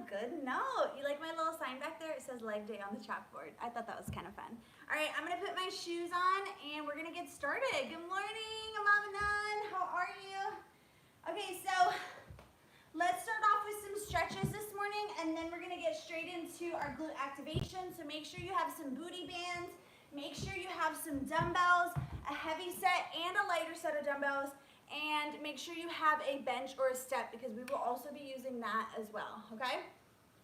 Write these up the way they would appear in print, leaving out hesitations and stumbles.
good note. You like my little sign back there? It says leg day on the chalkboard. I thought that was kind of fun. All right, I'm gonna put my shoes on and we're gonna get started. Good morning, Mama Nun. How are you? Okay, so let's start off with some stretches this morning and then we're gonna get straight into our glute activation. So make sure you have some booty bands. Make sure you have some dumbbells, a heavy set and a lighter set of dumbbells. And make sure you have a bench or a step because we will also be using that as well, okay?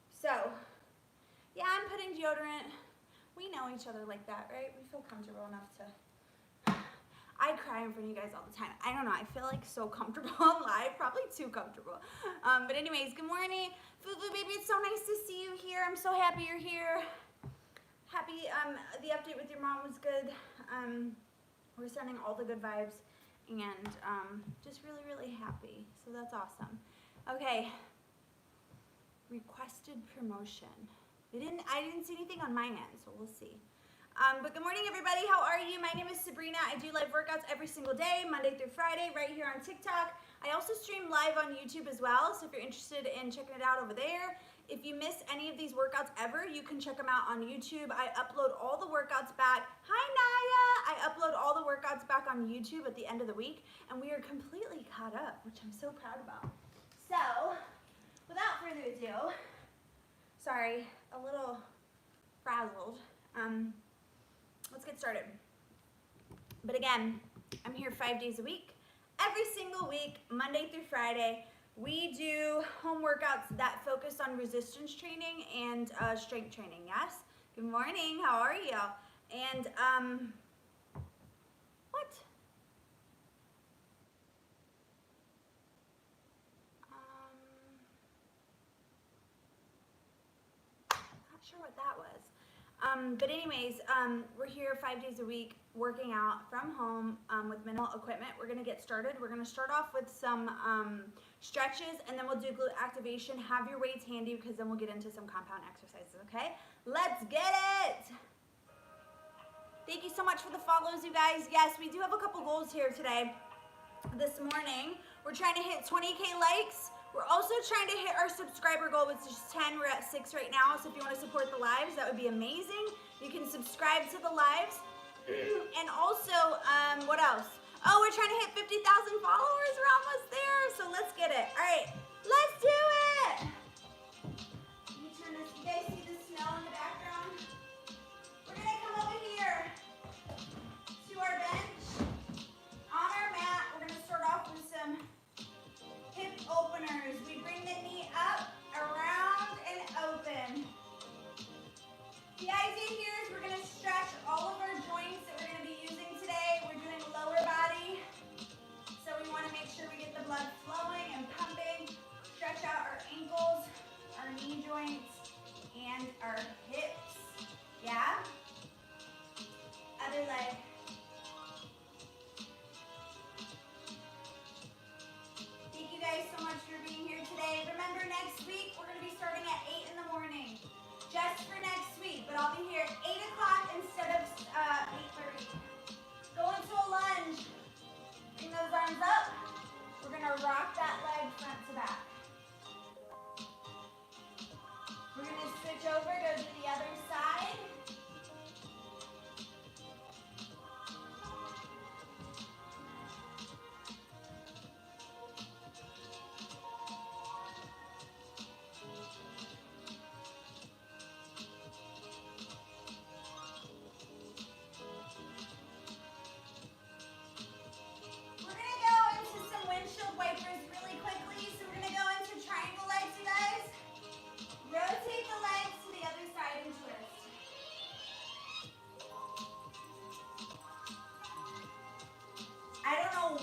So, yeah, I'm putting deodorant. We know each other like that, right? We feel comfortable enough to... I cry in front of you guys all the time. I don't know, I feel like so comfortable on live, probably too comfortable. But anyways, good morning. Fufu baby, it's so nice to see you here. I'm so happy you're here. Happy the update with your mom was good. We're sending all the good vibes. And just really, really happy. So that's awesome. Okay. Requested promotion. I didn't see anything on my end, so we'll see. But good morning, everybody. How are you? My name is Sabrina. I do live workouts every single day, Monday through Friday, right here on TikTok. I also stream live on YouTube as well, so if you're interested in checking it out over there. If you miss any of these workouts ever, you can check them out on YouTube. I upload all the workouts back. Hi, Naya! I upload all the workouts back on YouTube at the end of the week, and we are completely caught up, which I'm so proud about. So, without further ado, sorry, a little frazzled. Let's get started. But again, I'm here 5 days a week. Every single week, Monday through Friday, we do home workouts that focus on resistance training and strength training, yes? Good morning, how are you? And, what? Not sure what that was. But anyways, we're here 5 days a week working out from home with minimal equipment. We're gonna get started. We're gonna start off with some stretches and then we'll do glute activation. Have your weights handy because then we'll get into some compound exercises, okay? Let's get it! Thank you so much for the follows, you guys. Yes, we do have a couple goals here today. This morning, we're trying to hit 20K likes. We're also trying to hit our subscriber goal, which is 10. We're at 6 right now, so if you want to support the lives, that would be amazing. You can subscribe to the lives. And also, what else? Oh, we're trying to hit 50,000 followers. We're almost there, so let's get it. All right, let's do it. Let me turn this. You guys see the snow in the background? We're gonna come over here to our bench. On our mat, we're gonna start off with some hip openers. We bring the knee up, around, and open. The idea here is we're gonna stretch all of our joints that we're gonna be using today. We're doing lower body, so we wanna make sure we get the blood flowing and pumping. Stretch out our ankles, our knee joints, and our hips. Yeah? Other leg. Thank you guys so much for being here today. Remember, next week, we're gonna be starting at 8 in the morning. Just for next week, but I'll be here at 8 o'clock instead of 8:30. Go into a lunge. Bring those arms up. We're gonna rock that leg front to back. We're gonna switch over, go to the other side.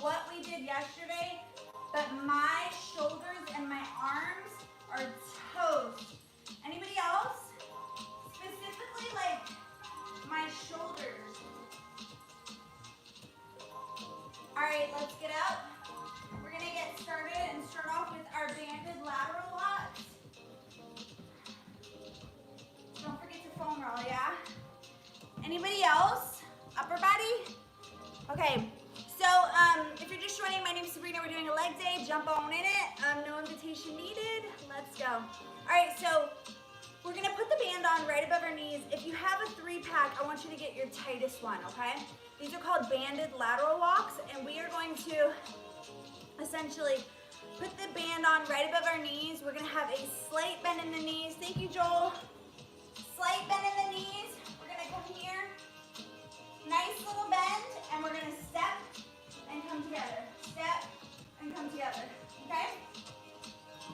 What we did yesterday, but my shoulders and my arms are toast. Anybody else? Specifically like my shoulders. All right, let's get up. We're gonna get started and start off with our banded lateral locks. Don't forget to foam roll, yeah? Anybody else? Upper body? Okay. So, if you're just joining, my name is Sabrina. We're doing a leg day. Jump on in it. No invitation needed. Let's go. All right, so we're gonna put the band on right above our knees. If you have a 3-pack, I want you to get your tightest one, okay? These are called banded lateral walks, and we are going to essentially put the band on right above our knees. We're gonna have a slight bend in the knees. Thank you, Joel. Slight bend in the knees. We're gonna come here. Nice little bend, and we're gonna step and come together. Step and come together, okay?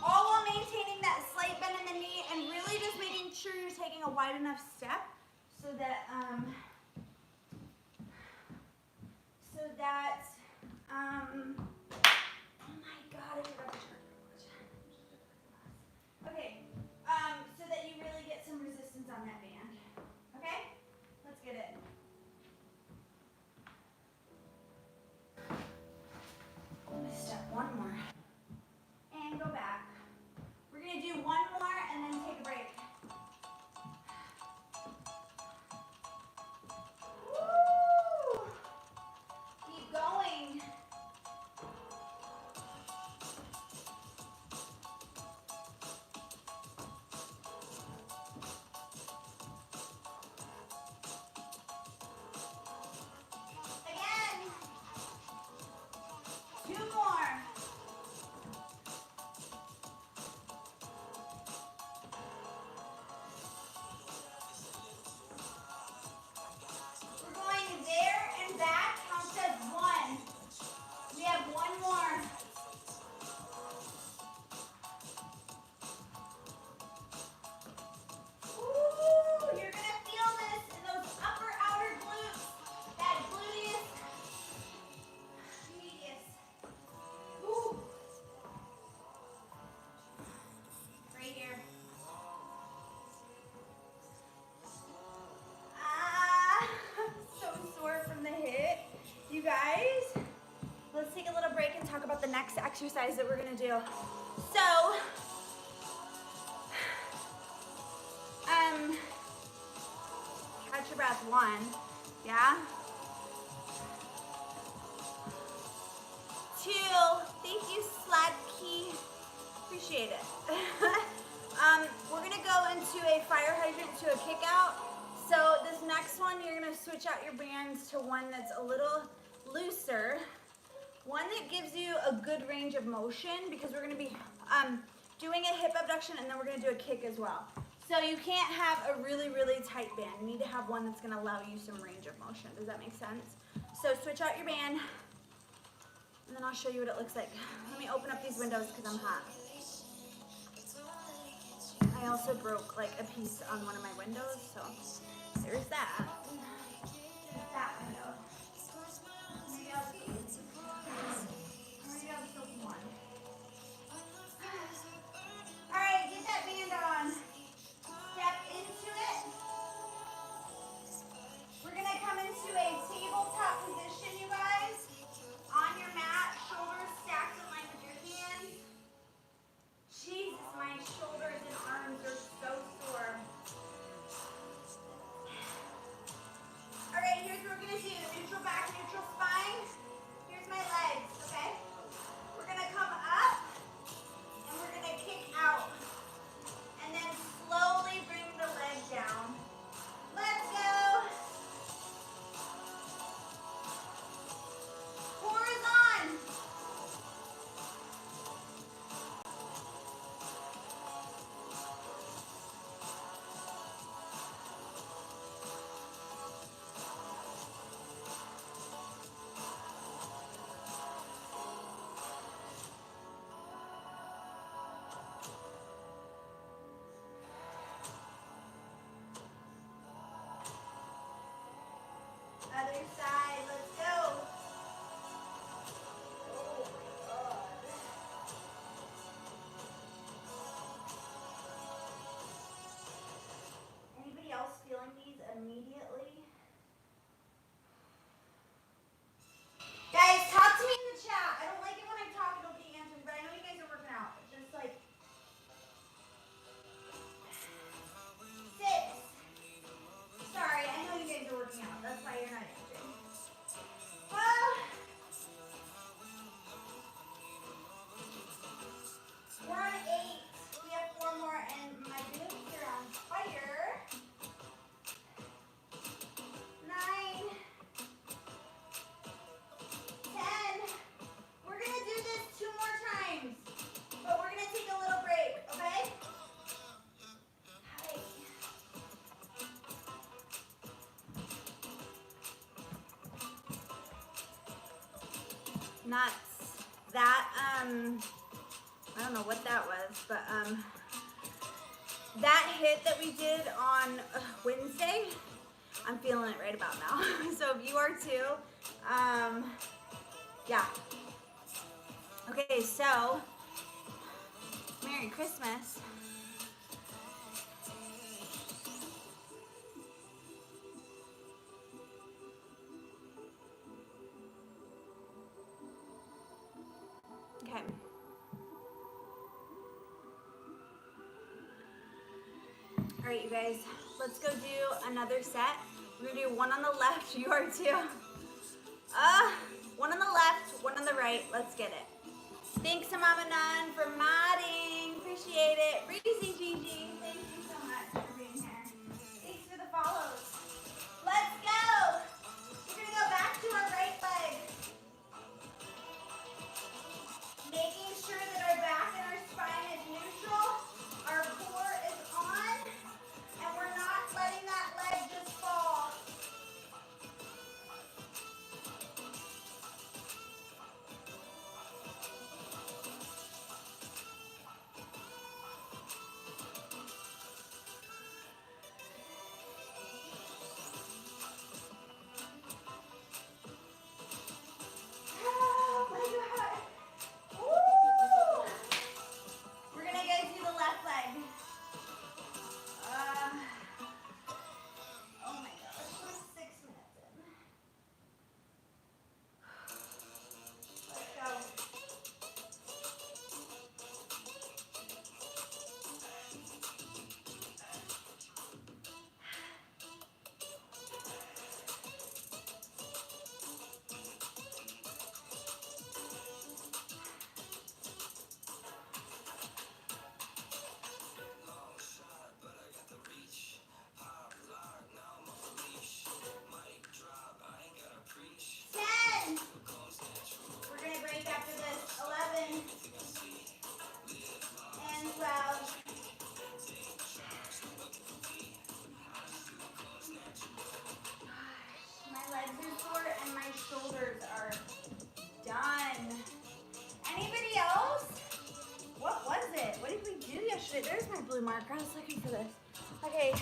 All while maintaining that slight bend in the knee and really just making sure you're taking a wide enough step so that, oh my God, I forgot to turn. Okay, so that you really get some resistance on that band, okay? Let's get it. Step one more. And go back. We're going to do one more and then take a break. Woo! Keep going. Again. 2 more. We're going there and back. Count as 1. We have 1 more. Ooh, you're gonna feel this in those upper outer glutes. That gluteus medius. Ooh. Right here. So sore from the hip. You guys, let's take a little break and talk about the next exercise that we're gonna do. So, catch your breath. 1, yeah? 2, thank you, Sladkey. Appreciate it. We're gonna go into a fire hydrant to a kick out. So this next one, you're gonna switch out your bands to one that's a little looser. One that gives you a good range of motion because we're gonna be doing a hip abduction and then we're gonna do a kick as well. So you can't have a really, really tight band. You need to have one that's gonna allow you some range of motion. Does that make sense? So switch out your band and then I'll show you what it looks like. Let me open up these windows because I'm hot. I also broke like a piece on one of my windows, so there's that. There's that window. Maybe I'll see. Maybe I'll just open one. All right, get that band on. Step into it. We're gonna come into a tabletop position, you guys. On your mat, shoulders stacked in line with your hands. Jesus, my shoulders and arms are so sore. All right, here's what we're gonna do. Neutral back, neutral spine. Here's my legs, okay? We're gonna come up and we're gonna kick out. And then slowly bring the leg down. Let's go. Core is on. Other side, let's go. Oh my God. Anybody else feeling these immediately? Guys, talk to me in the chat. I don't like it when I talk and don't get answers, but I know you guys are working out. It's just like 6. Sorry, I know you guys are working out. That's why you're not answering. nuts. That, I don't know what that was, but that hit that we did on Wednesday, I'm feeling it right about now. So if you are too, yeah. Okay, so Merry Christmas. Okay. All right, you guys, let's go do another set. We're gonna do one on the left, you are too. One on the left, one on the right, let's get it. Thanks to Mama Nun for modding, appreciate it. Breezy Gigi, thank you so much for being here. Thanks for the follows. Let's go. We're gonna go back to our right leg. Making sure that our back and our spine is neutral, our core is on, and we're not letting that leg just fall. Oh my God. Woo! We're gonna go do the left leg. Oh my gosh, we're 6 minutes in. Let's go. Ten. We're gonna break after this. 11 and 12. My legs are sore and my shoulders are done. Anybody else? What was it? What did we do yesterday? There's my blue marker. I was looking for this. Okay.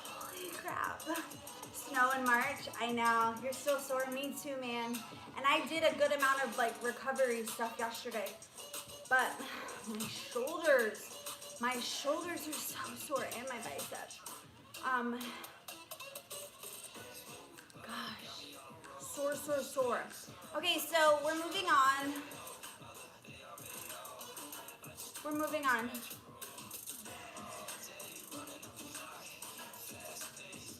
Holy crap. Snow in March. I know. You're still sore. Me too, man. And I did a good amount of like recovery stuff yesterday. But my shoulders are so sore and my biceps. Gosh. Sore. Okay, so we're moving on.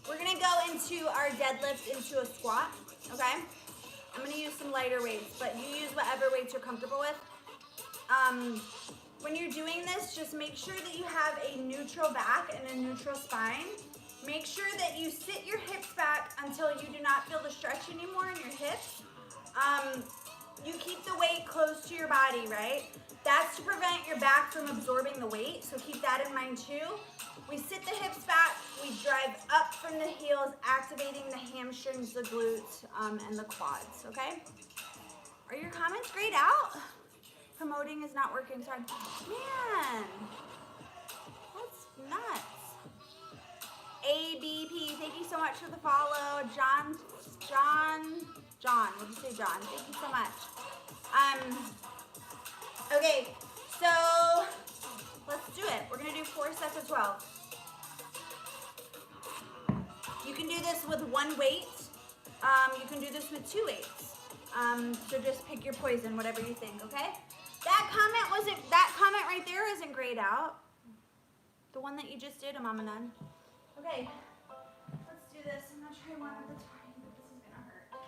We're gonna go into our deadlift into a squat, okay? I'm gonna use some lighter weights, but you use whatever weights you're comfortable with. When you're doing this, just make sure that you have a neutral back and a neutral spine. Make sure that you sit your hips back until you do not feel the stretch anymore in your hips. You keep the weight close to your body, right? That's to prevent your back from absorbing the weight, so keep that in mind too. We sit the hips back, we drive up from the heels, activating the hamstrings, the glutes, and the quads, okay? Are your comments grayed out? Promoting is not working, sorry. Man, that's nuts. ABP, thank you so much for the follow. John, what did you say, John? Thank you so much. Okay, so let's do it. We're gonna do 4 sets of 12. You can do this with one weight. You can do this with 2 weights. So just pick your poison, whatever you think, okay? That comment right there isn't grayed out. The one that you just did, Mama Nun. Okay, let's do this. I'm gonna try one at a time, but this is gonna hurt. All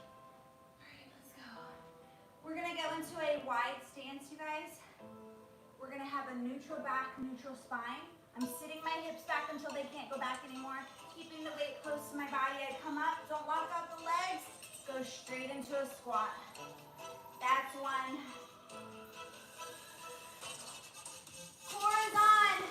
right, let's go. We're gonna go into a wide stance, you guys. We're gonna have a neutral back, neutral spine. I'm sitting my hips back until they can't go back anymore. Keeping the weight close to my body. I come up, don't lock out the legs. Go straight into a squat. That's one. Core is on.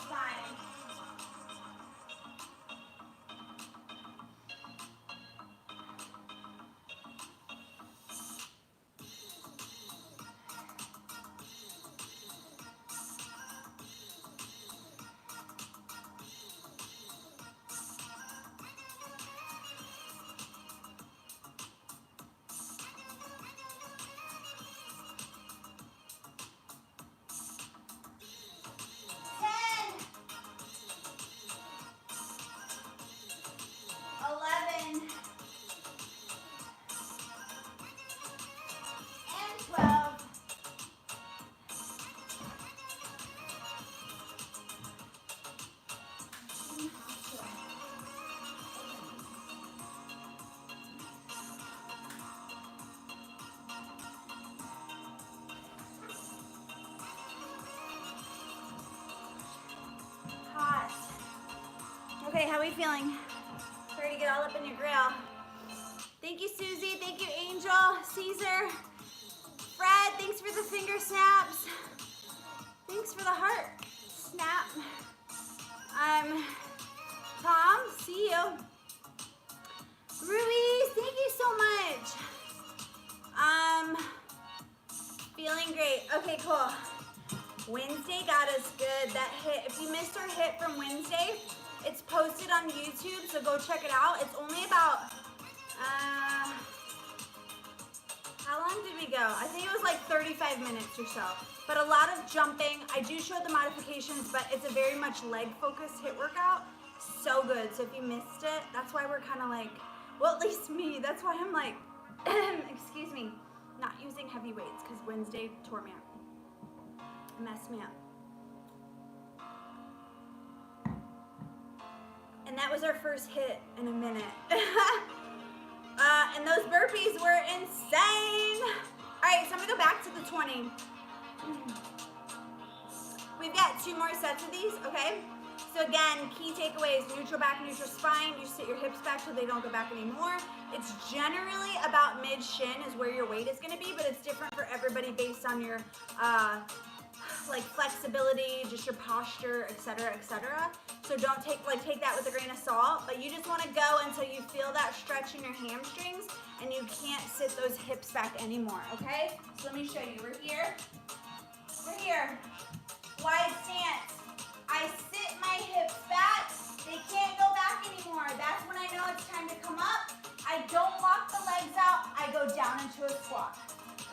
spine. Okay, how are we feeling? Sorry to get all up in your grill. Thank you, Susie. Thank you, Angel, Caesar, Fred. Thanks for the finger snaps. Thanks for the heart snap. Tom, see you. Ruiz, thank you so much. Feeling great. Okay, cool. Wednesday got us good. That hit, if you missed our hit from Wednesday, it's posted on YouTube, so go check it out. It's only about, how long did we go? I think it was like 35 minutes or so. But a lot of jumping. I do show the modifications, but it's a very much leg-focused hit workout. So good. So if you missed it, that's why we're kind of like, well, at least me, that's why I'm like, excuse me, not using heavy weights, because Wednesday tore me up. Messed me up. And that was our first hit in a minute. And those burpees were insane. All right, so I'm gonna go back to the 20. We've got 2 more sets of these, okay? So again, key takeaways, neutral back, neutral spine. You sit your hips back so they don't go back anymore. It's generally about mid-shin is where your weight is gonna be, but it's different for everybody based on your like flexibility, just your posture, etc., etc. So don't take that with a grain of salt, but you just want to go until you feel that stretch in your hamstrings and you can't sit those hips back anymore, okay? So let me show you. We're here. Wide stance. I sit my hips back. They can't go back anymore. That's when I know it's time to come up. I don't walk the legs out. I go down into a squat.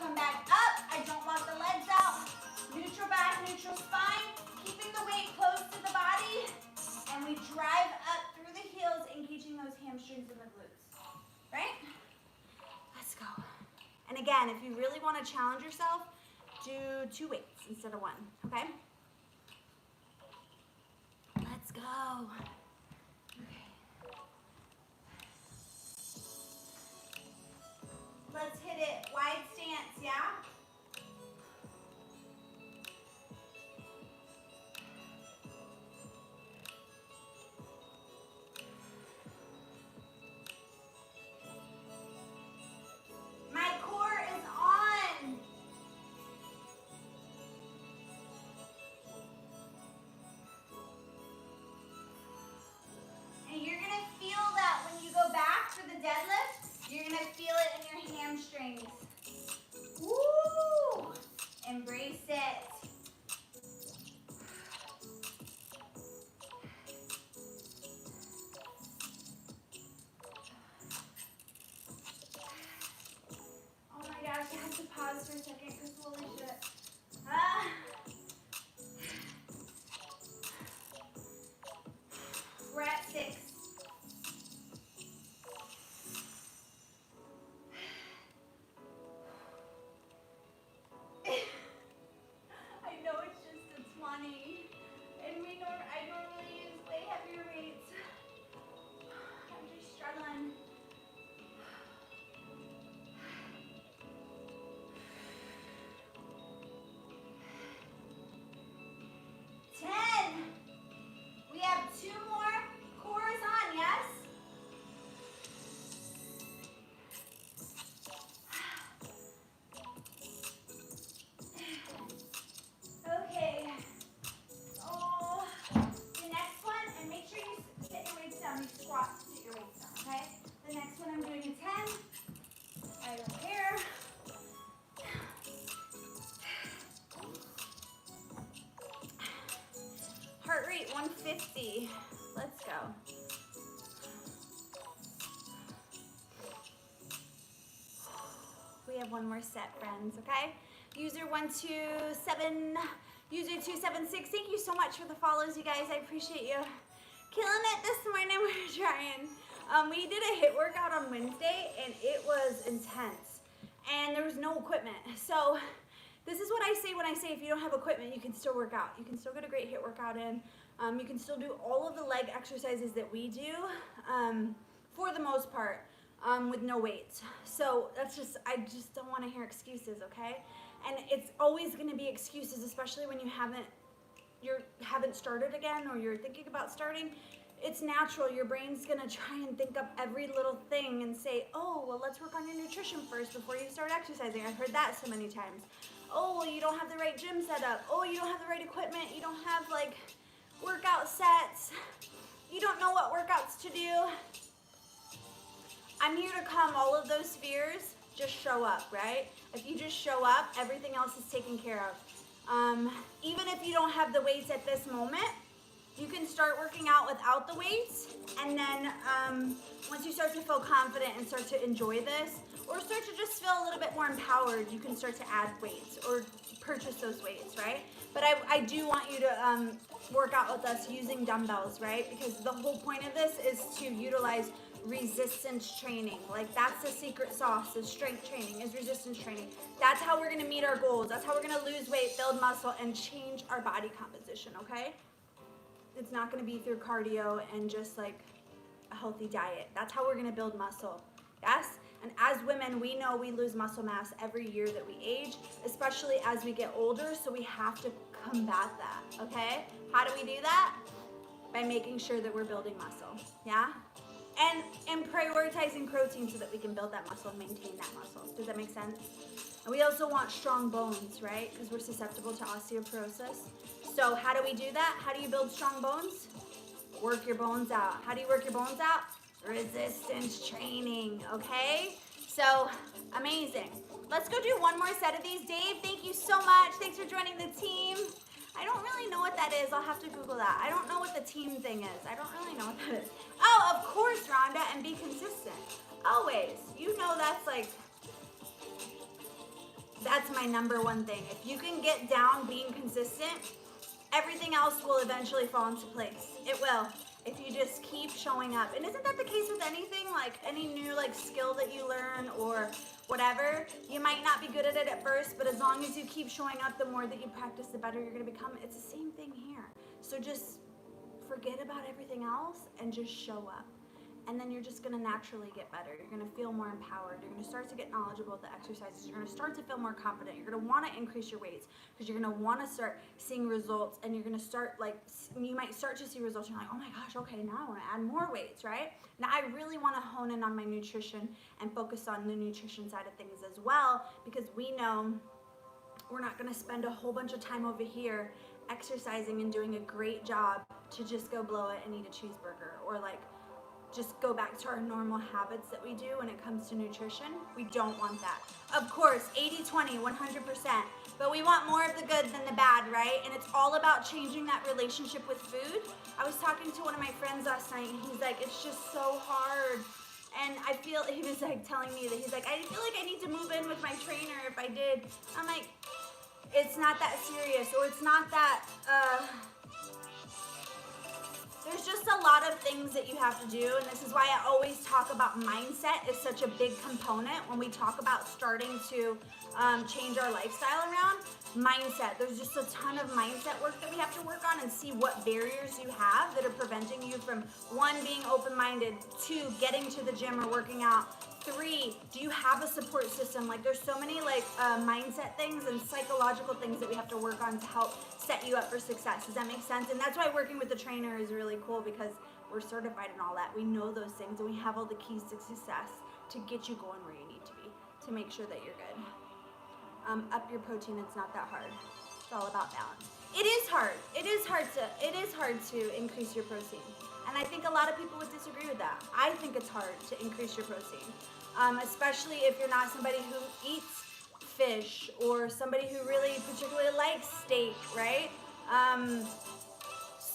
Come back up. I don't walk the legs out. Neutral back, neutral spine, keeping the weight close to the body, and we drive up through the heels, engaging those hamstrings and the glutes, right? Let's go. And again, if you really want to challenge yourself, do 2 weights instead of 1, okay? Let's go. Okay. Let's hit it. Wide stance, yeah? Woo! Embrace it. Oh my gosh, I have to pause for a second because holy shit. We're at 6. 150. Let's go. We have one more set, friends, okay? User 127, user 276, thank you so much for the follows, you guys. I appreciate you. Killing it this morning, we're trying. We did a HIIT workout on Wednesday, and it was intense. And there was no equipment. So this is what I say when I say if you don't have equipment, you can still work out. You can still get a great HIIT workout in. You can still do all of the leg exercises that we do, for the most part, with no weights. So that's just, I just don't want to hear excuses, okay? And it's always going to be excuses, especially when you haven't started again, or you're thinking about starting. It's natural. Your brain's going to try and think up every little thing and say, oh, well, let's work on your nutrition first before you start exercising. I've heard that so many times. Oh, well, you don't have the right gym set up. Oh, you don't have the right equipment. You don't have, like, workout sets. You don't know what workouts to do. I'm here to calm all of those fears. Just show up, right? If you just show up, everything else is taken care of. Even if you don't have the weights at this moment, you can start working out without the weights, and then once you start to feel confident and start to enjoy this, or start to just feel a little bit more empowered, you can start to add weights or purchase those weights, right? But I do want you to work out with us using dumbbells, right? Because the whole point of this is to utilize resistance training. Like, that's the secret sauce is strength training, is resistance training. That's how we're going to meet our goals. That's how we're going to lose weight, build muscle, and change our body composition, okay? It's not going to be through cardio and just like a healthy diet. That's how we're going to build muscle. Yes? And as women, we know we lose muscle mass every year that we age, especially as we get older, so we have to combat that, okay? How do we do that? By making sure that we're building muscle, yeah? And prioritizing protein so that we can build that muscle and maintain that muscle. Does that make sense? And we also want strong bones, right? Because we're susceptible to osteoporosis. So how do we do that? How do you build strong bones? Work your bones out. How do you work your bones out? Resistance training, okay? So, amazing. Let's go do one more set of these. Dave, thank you so much. Thanks for joining the team. I don't really know what that is. I'll have to Google that. I don't know what the team thing is. I don't really know what that is. Oh, of course, Rhonda, and be consistent. Always. You know that's my number one thing. If you can get down being consistent, everything else will eventually fall into place. It will. If you just keep showing up. And isn't that the case with anything? Like any new skill that you learn or whatever, you might not be good at it at first, but as long as you keep showing up, the more that you practice, the better you're going to become. It's the same thing here. So just forget about everything else and just show up. And then you're just going to naturally get better. You're going to feel more empowered. You're going to start to get knowledgeable with the exercises. You're going to start to feel more confident. You're going to want to increase your weights because you're going to want to start seeing results, and you're going to start, you might start to see results. You're like, oh my gosh, okay, now I want to add more weights, right? Now I really want to hone in on my nutrition and focus on the nutrition side of things as well, because we know we're not going to spend a whole bunch of time over here exercising and doing a great job to just go blow it and eat a cheeseburger, or just go back to our normal habits that we do when it comes to nutrition. We don't want that. Of course, 80-20, 100%, but we want more of the good than the bad, right? And it's all about changing that relationship with food. I was talking to one of my friends last night, and he's like, it's just so hard. And he was telling me that he's like, I feel like I need to move in with my trainer if I did. I'm like, it's not that serious, or it's not that, there's just a lot of things that you have to do, and this is why I always talk about mindset is such a big component when we talk about starting to change our lifestyle around. Mindset. There's just a ton of mindset work that we have to work on and see what barriers you have that are preventing you from, 1, being open-minded, 2, getting to the gym or working out, 3, do you have a support system? There's so many mindset things and psychological things that we have to work on to help set you up for success. Does that make sense? And that's why working with the trainer is really cool, because we're certified in all that. We know those things, and we have all the keys to success to get you going where you need to be, to make sure that you're good. Up your protein. It's not that hard. It's all about balance. It is hard. It is hard to increase your protein. And I think a lot of people would disagree with that. I think it's hard to increase your protein, especially if you're not somebody who eats fish or somebody who really particularly likes steak, right?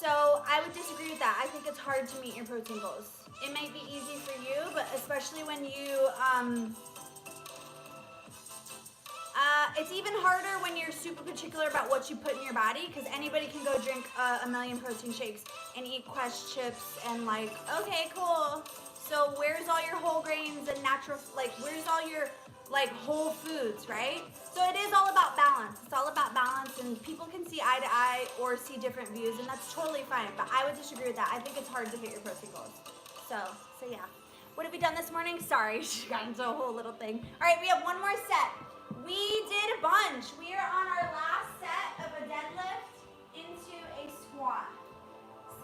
So I would disagree with that. I think it's hard to meet your protein goals. It might be easy for you, but especially when you, it's even harder when you're super particular about what you put in your body, because anybody can go drink a million protein shakes and eat Quest chips and like, okay, cool. So where's all your whole grains and natural, like where's all your like whole foods, right? So it is all about balance. It's all about balance, and people can see eye to eye or see different views, and that's totally fine. But I would disagree with that. I think it's hard to hit your protein goals. So yeah. What have we done this morning? Sorry, she got into a whole little thing. All right, we have one more set. We did a bunch. We are on our last set of a deadlift into a squat.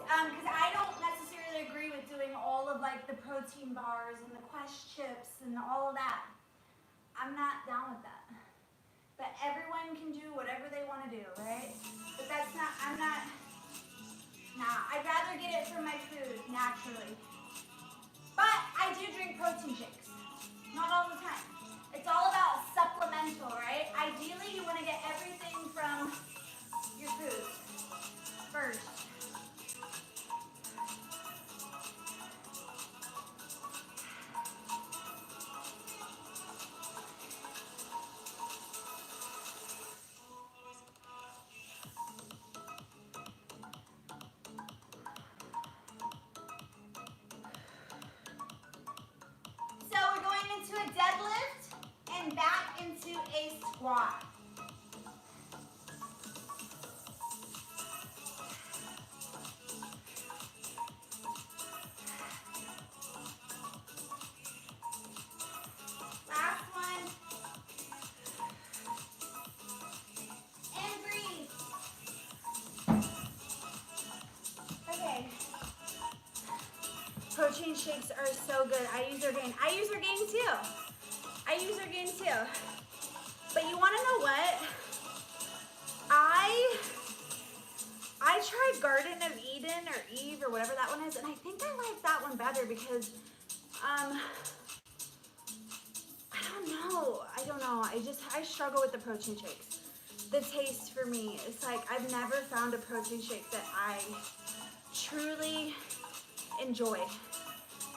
Because I don't necessarily agree with doing all of like the protein bars and the Quest chips and all of that. I'm not down with that. But everyone can do whatever they want to do, right? But that's not, I'd rather get it from my food naturally. But I do drink protein shakes. Not all the time. It's all about supplemental, right? Ideally, you want to get everything from your food first. So we're going into a deadlift and back into a squat. Last one. And breathe. Okay. Protein shakes are so good. I use Orgain. I use Orgain too. But you want to know what? I tried Garden of Eden or Eve or whatever that one is, and I think I like that one better because I don't know. I struggle with the protein shakes. The taste for me, it's like I've never found a protein shake that I truly enjoy.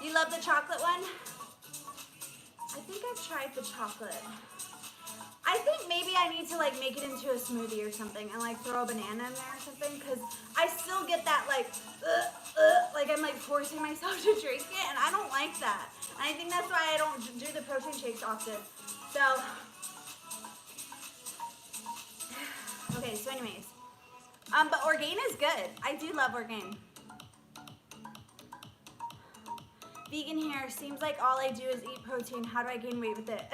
You love the chocolate one? I think I've tried the chocolate. I think maybe I need to like make it into a smoothie or something and like throw a banana in there or something, because I still get that like I'm like forcing myself to drink it, and I don't like that. And I think that's why I don't do the protein shakes often. So, okay, so anyways. But Orgain is good. I do love Orgain. Vegan here. Seems like all I do is eat protein. How do I gain weight with it?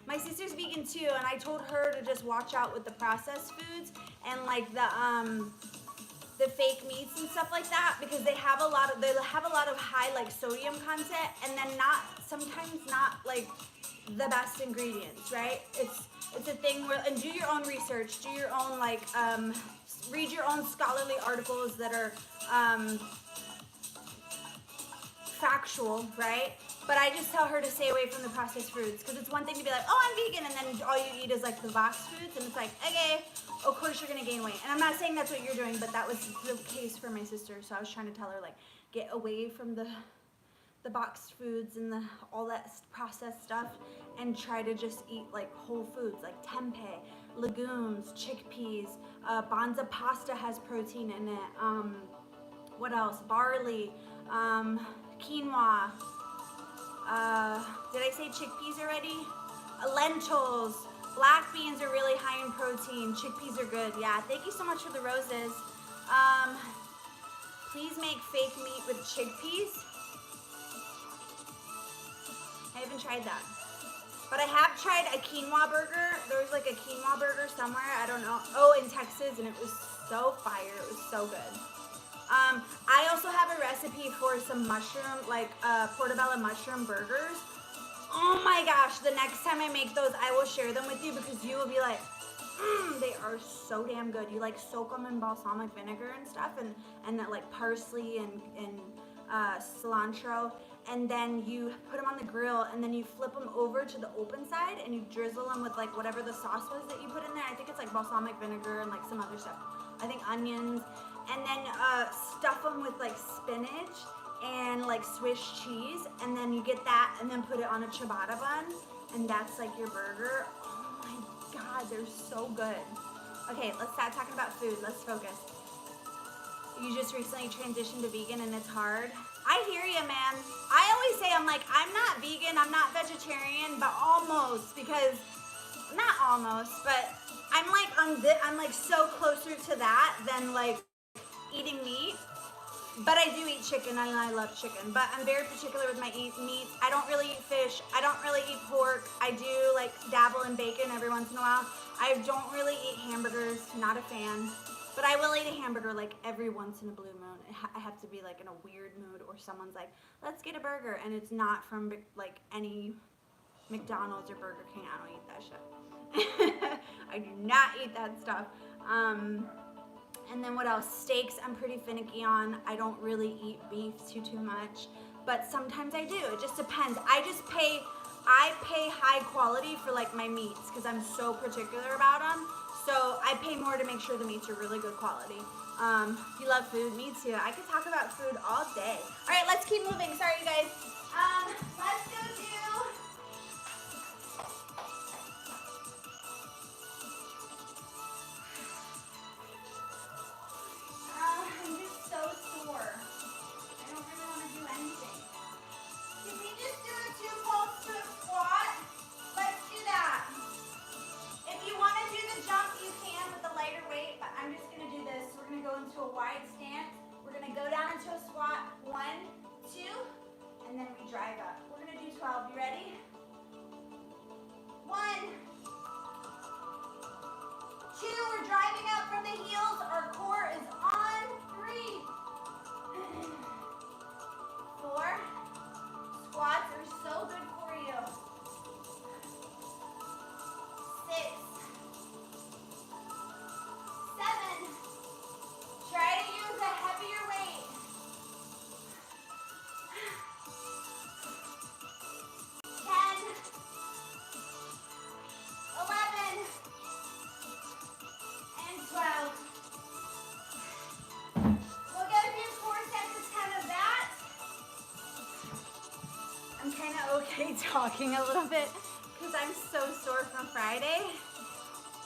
My sister's vegan too, and I told her to just watch out with the processed foods and like the fake meats and stuff like that, because they have a lot of high like sodium content, and then sometimes not like the best ingredients, right? It's a thing where, and do your own research, do your own like read your own scholarly articles that are factual, right? But I just tell her to stay away from the processed foods, because it's one thing to be like, oh, I'm vegan, and then all you eat is like the boxed foods, and it's like, okay, of course you're gonna gain weight. And I'm not saying that's what you're doing, but that was the case for my sister, so I was trying to tell her like, get away from the boxed foods and all that processed stuff, and try to just eat like whole foods, like tempeh, legumes, chickpeas, Banza pasta has protein in it, what else, barley, quinoa, did I say chickpeas already? Lentils, black beans are really high in protein, chickpeas are good, yeah. Thank you so much for the roses. Please make fake meat with chickpeas. I haven't tried that. But I have tried a quinoa burger. There was like a quinoa burger somewhere, I don't know. Oh, in Texas, and it was so fire, it was so good. I also have a recipe for some mushroom, like portobello mushroom burgers. Oh my gosh, the next time I make those, I will share them with you, because you will be like, they are so damn good. You like soak them in balsamic vinegar and stuff, and that like parsley and cilantro, and then you put them on the grill, and then you flip them over to the open side, and you drizzle them with like whatever the sauce was that you put in there. I think it's like balsamic vinegar and like some other stuff. I think onions. and then stuff them with like spinach and like Swiss cheese, and then you get that and then put it on a ciabatta bun, and that's like your burger. Oh my God, they're so good. Okay, let's stop talking about food. Let's focus. You just recently transitioned to vegan and it's hard. I hear you, man. I always say, I'm like, I'm not vegan, I'm not vegetarian, but almost, because, not almost, but I'm like, I'm like so closer to that than like eating meat. But I do eat chicken, and I love chicken, but I'm very particular with my meats. I don't really eat fish, I don't really eat pork. I do like dabble in bacon every once in a while. I don't really eat hamburgers, not a fan. But I will eat a hamburger like every once in a blue moon. I have to be like in a weird mood, or someone's like, let's get a burger, and it's not from like any McDonald's or Burger King. I don't eat that shit. I do not eat that stuff. And then what else? Steaks, I'm pretty finicky on. I don't really eat beef too much, but sometimes I do. It just depends. I pay high quality for like my meats because I'm so particular about them. So I pay more to make sure the meats are really good quality. You love food, me too. I could talk about food all day. All right, let's keep moving. Sorry, you guys. Let's go do. I'm just so sore. I don't really want to do anything. Can we just do a 2 pulse to a squat? Let's do that. If you want to do the jump, you can with the lighter weight, but I'm just going to do this. We're going to go into a wide stance. We're going to go down into a squat. 1, 2, and then we drive up. We're going to do 12. You ready? 1, 2, we're driving up from the heels. Our core is on. 3, 4. Squats are so good for you. 6, 7. Try to use a heavier weight. 10, 11, and 12. We'll go through 4 sets of 10 of that. I'm kind of okay talking a little bit because I'm so sore from Friday.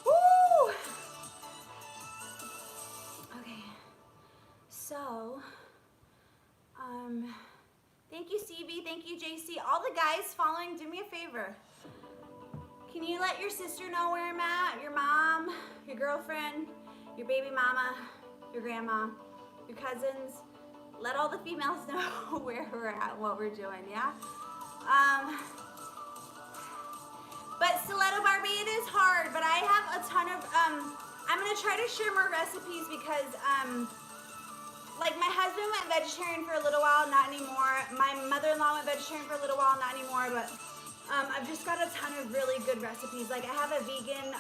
Woo! Okay, so, thank you CB, thank you JC. All the guys following, do me a favor. Can you let your sister know where I'm at? Your mom, your girlfriend, your baby mama, your grandma, your cousins. Let all the females know where we're at, what we're doing, yeah? But stiletto bar bait is hard, but I have a ton of, I'm gonna try to share more recipes because, like my husband went vegetarian for a little while, not anymore. My mother-in-law went vegetarian for a little while, not anymore, but I've just got a ton of really good recipes. Like I have a vegan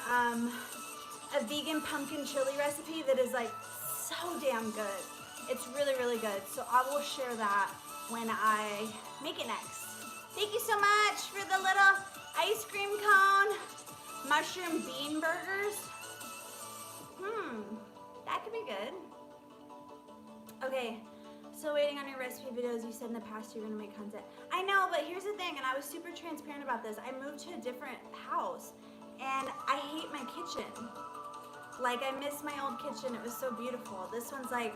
pumpkin chili recipe that is like so damn good. It's really, really good. So I will share that when I make it next. Thank you so much for the little ice cream cone. Mushroom bean burgers. That could be good. Okay, so waiting on your recipe videos. You said in the past you were gonna make content. I know, but here's the thing, and I was super transparent about this. I moved to a different house, and I hate my kitchen. Like, I miss my old kitchen. It was so beautiful. This one's like,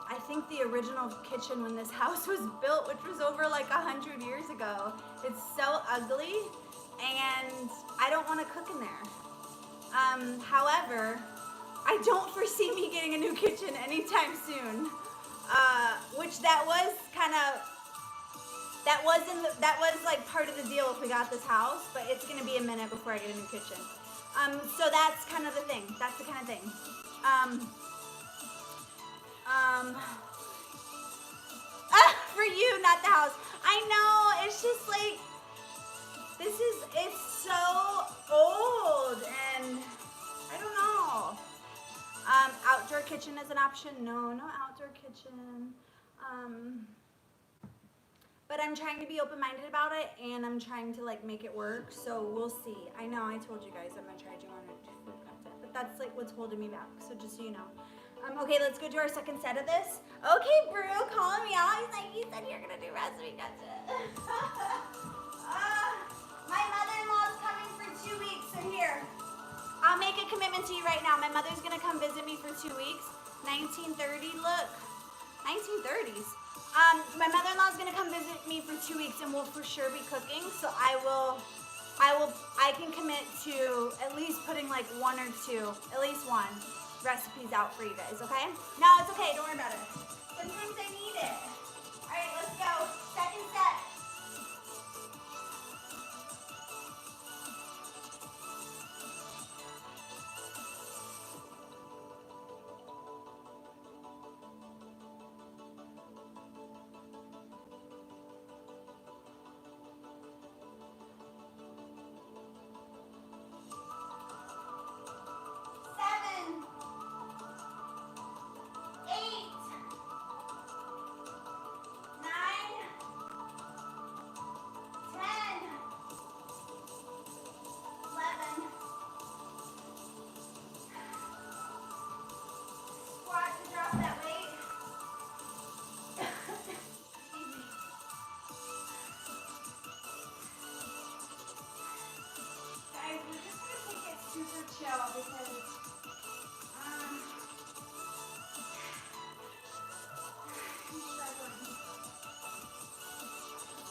I think the original kitchen when this house was built, which was over like 100 years ago. It's so ugly, and I don't want to cook in there. However, I don't foresee me getting a new kitchen anytime soon. Which that was like part of the deal if we got this house, but it's gonna be a minute before I get a new kitchen. So that's kind of the thing. That's the kind of thing. For you, not the house. I know, it's just like, it's so old, and I don't know. Outdoor kitchen is an option. No outdoor kitchen. But I'm trying to be open-minded about it, and I'm trying to like make it work, so we'll see. I know I told you guys I'm gonna try to do food content, but that's like what's holding me back, so just so you know. Okay, let's go do our second set of this. Okay, Brew, calling me out. He's like, you said you're gonna do recipe. Gotcha. My mother-in-law is coming for 2 weeks, so here. I'll make a commitment to you right now. My mother's gonna come visit me for 2 weeks. 1930, look. 1930s. My mother-in-law is gonna come visit me for 2 weeks, and we'll for sure be cooking. So I can commit to at least putting like 1 or 2, at least 1 recipes out for you guys. Okay? No, it's okay. Don't worry about it. Sometimes I need it. All right, let's go. Second set.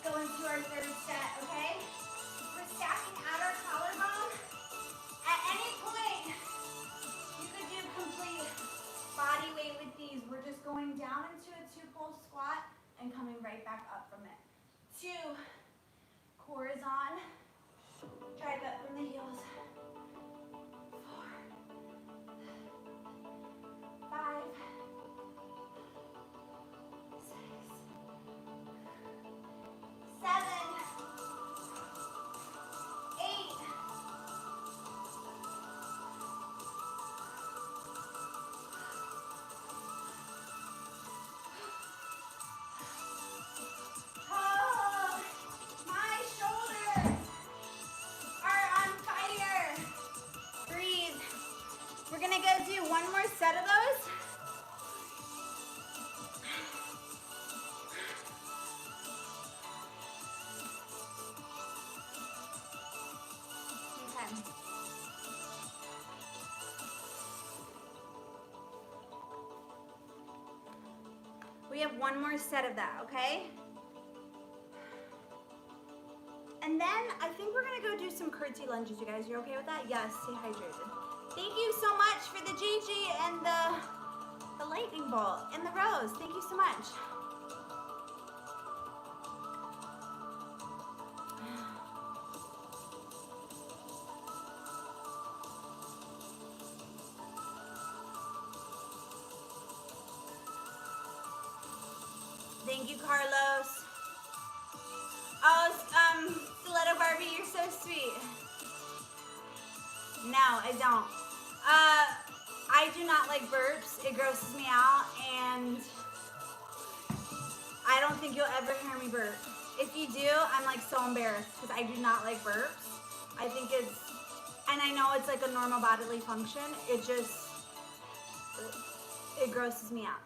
Go into our third set, okay? We're stacking out our collarbone. At any point, you could do complete body weight with these. We're just going down into a 2-pole squat and coming right back up from it. 2, core is on. Drive up from the heels. 4, 5, 6, 7, 8, 1 more set of those. Okay. We have 1 more set of that, okay? And then I think we're gonna go do some curtsy lunges, you guys. You okay with that? Yes, stay hydrated. Thank you so much for the Gigi and the lightning bolt and the rose. Thank you so much. Thank you, Carlos. Oh, Stiletto Barbie, you're so sweet. No, I don't. I do not like burps. It grosses me out, and I don't think you'll ever hear me burp. If you do, I'm like so embarrassed because I do not like burps. I think it's, and I know it's like a normal bodily function. It grosses me out.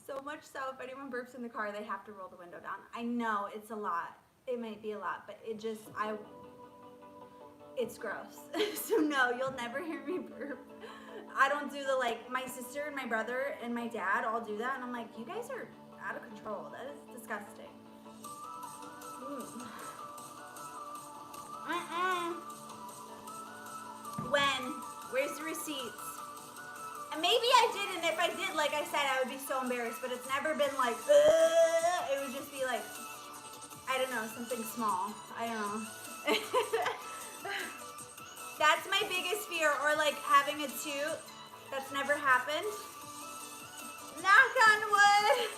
So much so, if anyone burps in the car, they have to roll the window down. I know it's a lot. It might be a lot, but it's gross. So no, you'll never hear me burp. I don't do the like, my sister and my brother and my dad all do that, and I'm like, you guys are out of control. That is disgusting. When? Where's the receipts? And maybe I did, and if I did, like I said, I would be so embarrassed, but it's never been like, it would just be like, I don't know, something small. I don't know. That's my biggest fear, or like having a toot. That's never happened. Knock on wood.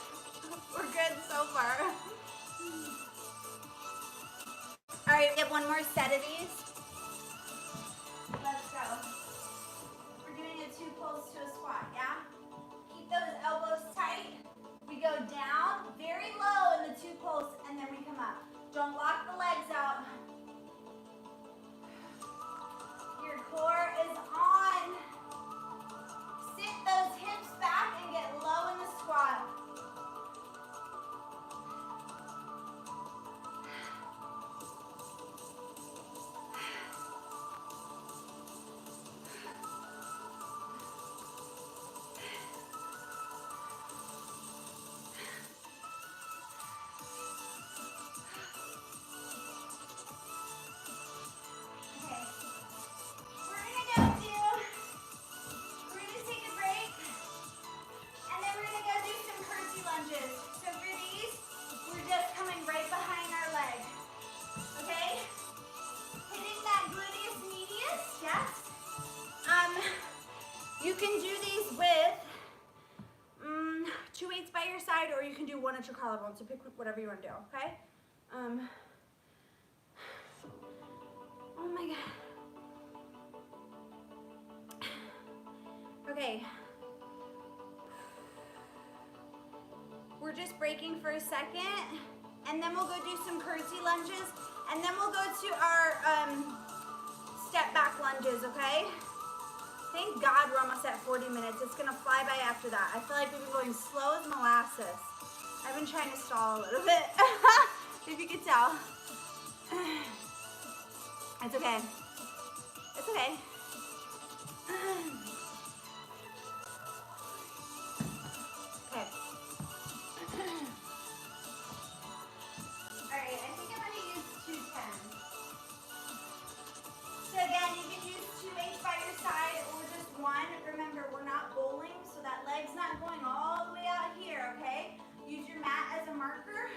We're good so far. All right, we have 1 more set of these. Let's go. We're doing a 2 pulls to a squat, yeah? Keep those elbows tight. We go down very low in the 2 pulls, and then we come up. Don't lock the legs out. Your core is on. You can do these with 2 weights by your side, or you can do one at your collarbone. So pick whatever you want to do, okay? Oh my God. Okay. We're just breaking for a second, and then we'll go do some curtsy lunges, and then we'll go to our step back lunges, okay? Thank God we're almost at 40 minutes. It's gonna fly by after that. I feel like we've been going slow as molasses. I've been trying to stall a little bit, if you could tell. It's okay. It's okay. Okay. Alright, I think I'm gonna use 210. So again, you can use 2 weights by your side or just one. Remember, we're not bowling, so that leg's not going all the way out here, okay? Use your mat as a marker.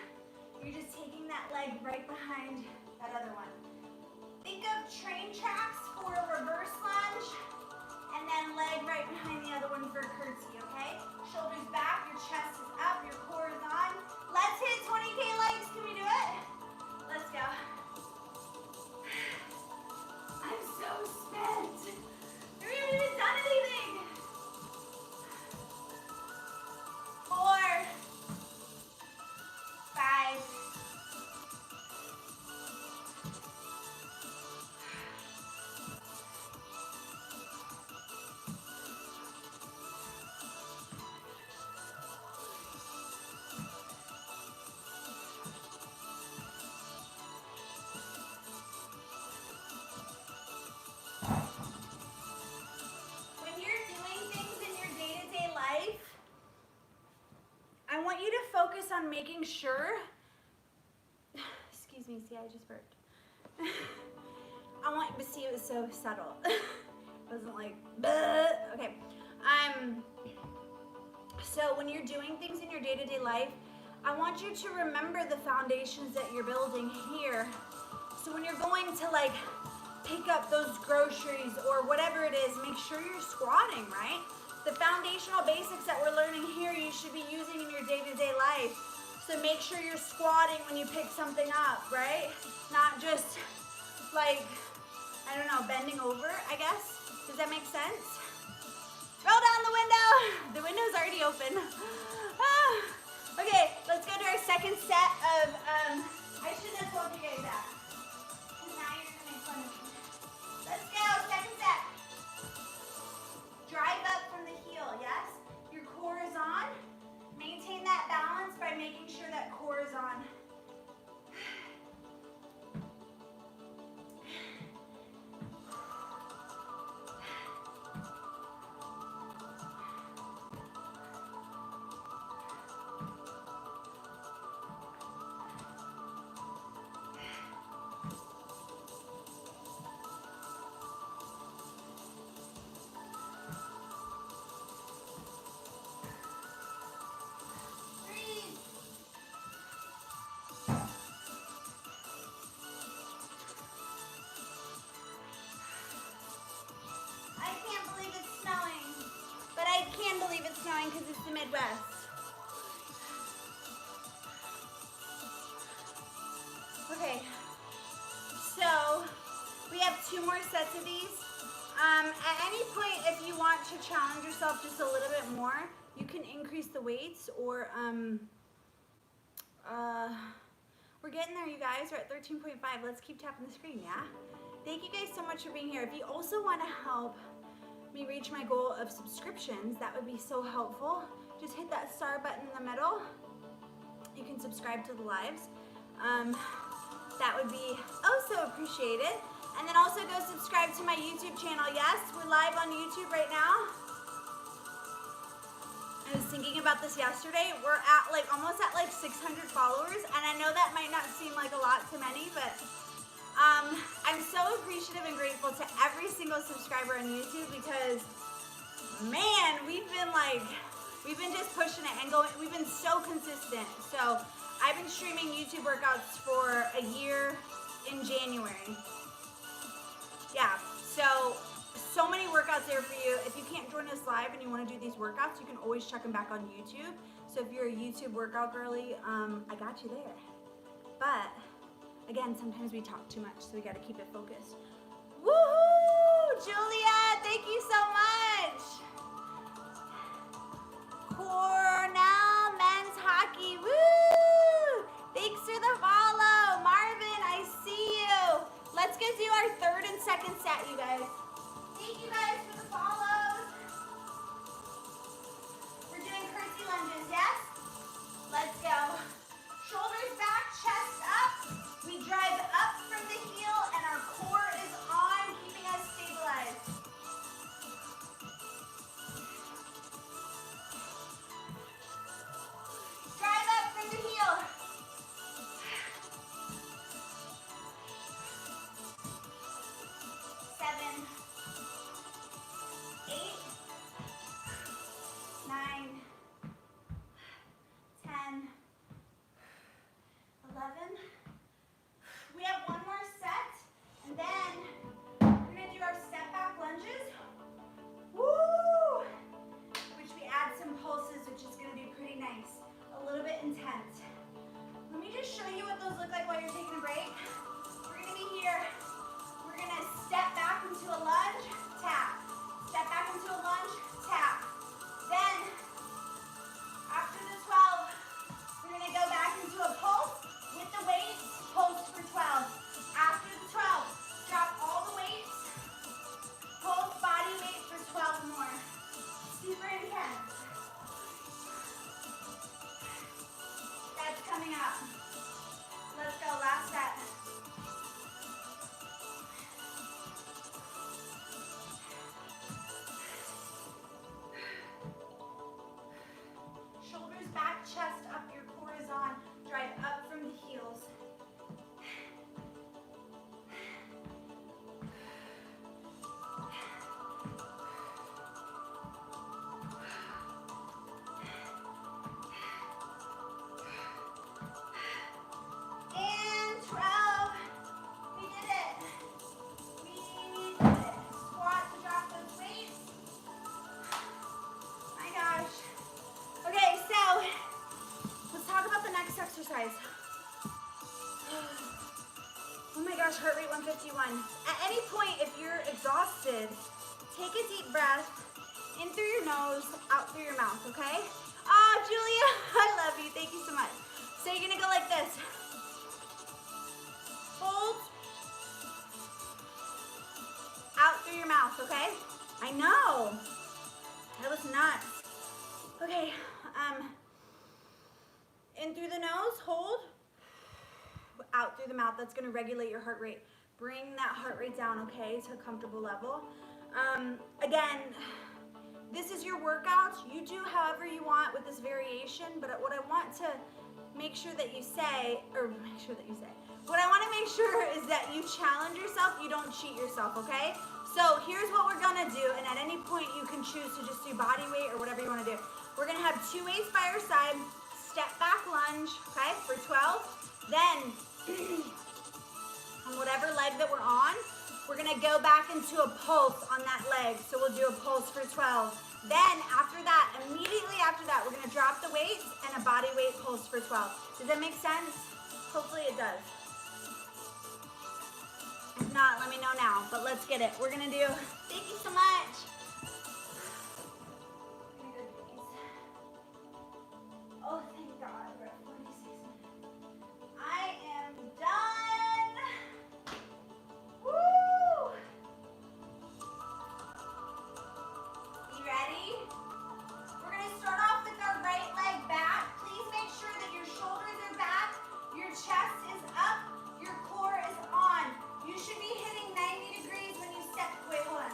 You're just taking that leg right behind that other one. Think of train tracks for a reverse lunge, and then leg right behind the other one for curtsy, okay? Shoulders back, your chest is up, your core is on. Let's hit 20K legs. Can we do it? Let's go. I'm so spent. We haven't even done anything. 4, 5, life, I want you to focus on making sure, excuse me, see, I just burped. I want you to see, it was so subtle. It wasn't like, bleh. Okay. So when you're doing things in your day-to-day life, I want you to remember the foundations that you're building here. So when you're going to like pick up those groceries or whatever it is, make sure you're squatting, right? The foundational basics that we're learning here, you should be using in your day-to-day life. So make sure you're squatting when you pick something up, right? Not just like, I don't know, bending over, I guess. Does that make sense? Roll down the window. The window's already open. Ah. Okay, let's go to our second set of, I shouldn't have told you guys that. Because now you're going to make fun of me. Let's go, second set. Drive up from the heel, yes? Your core is on. Maintain that balance by making sure that core is on. Because it's the Midwest. Okay, so we have 2 more sets of these. At any point, if you want to challenge yourself just a little bit more, you can increase the weights or we're getting there, you guys. We're at 13.5. Let's keep tapping the screen, yeah? Thank you guys so much for being here. If you also want to help me reach my goal of subscriptions, that would be so helpful. Just hit that star button in the middle. You can subscribe to the lives. That would be oh so appreciated. And then also go subscribe to my YouTube channel. Yes, we're live on YouTube right now. I was thinking about this yesterday. We're at like almost at like 600 followers, and I know that might not seem like a lot to many, but I'm so appreciative and grateful to every single subscriber on YouTube because, man, we've been just pushing it and going. We've been so consistent. So I've been streaming YouTube workouts for a year in January. Yeah, so so many workouts there for you. If you can't join us live and you want to do these workouts, you can always check them back on YouTube. So if you're a YouTube workout girly, I got you there. But again, sometimes we talk too much, so we got to keep it focused. Woohoo! Julia, thank you so much. Cornell men's hockey, woo! Thanks for the follow. Marvin, I see you. Let's go do our third and second set, you guys. Thank you guys for the follows. We're doing curtsy lunges, yes? Let's go. Shoulders back, chest up. We drive up from the heel and our core is on, keeping us stabilized. Drive up from the heel. 7, 8, 9, 10, 11. We have one more set, and then we're gonna do our step back lunges. Woo! Which we add some pulses, which is gonna be pretty nice. A little bit intense. Let me just show you what those look like while you're taking a break. We're gonna be here. We're gonna step back into a lunge, tap. Step back into a lunge, tap. Then, after the 12, we're gonna go back into a pulse with the weights, pulse for 12. After the 12, drop all the weights, pulse body weight for 12 more. Super intense. That's coming up. Let's go, last set. Shoulders back, chest up, your core is on. Drive up from the heels. And 12. We did it. We did it. Squat to drop those weights. My gosh. Okay, so let's talk about the next exercise. Oh my gosh, heart rate 151. At any point, if you're exhausted, take a deep breath in through your nose, out through your mouth, okay? Oh, Julia, I love you. Thank you so much. So you're gonna go like this. Hold. Out through your mouth, okay? I know. That was nuts. Okay, in through the nose, hold. Out through the mouth. That's gonna regulate your heart rate. Bring that heart rate down, okay, to a comfortable level. Again, this is your workout. You do however you want with this variation, but what I want to make sure that you say, what I want to make sure is that you challenge yourself, you don't cheat yourself, okay? So here's what we're gonna do, and at any point you can choose to just do body weight or whatever you wanna do. We're gonna have 2 weights by our side, step back lunge, okay, for 12. Then, on whatever leg that we're on, we're gonna go back into a pulse on that leg. So we'll do a pulse for 12. Then after that, immediately after that, we're gonna drop the weights and a body weight pulse for 12. Does that make sense? Hopefully it does. If not, let me know now, but let's get it. We're gonna do, thank you so much. Oh, thank God, we're at 46 minutes. I am done. Woo! You ready? We're gonna start off with our right leg back. Please make sure that your shoulders are back, your chest is up, your core is on. You should be hitting 90 degrees when you step, wait, hold on.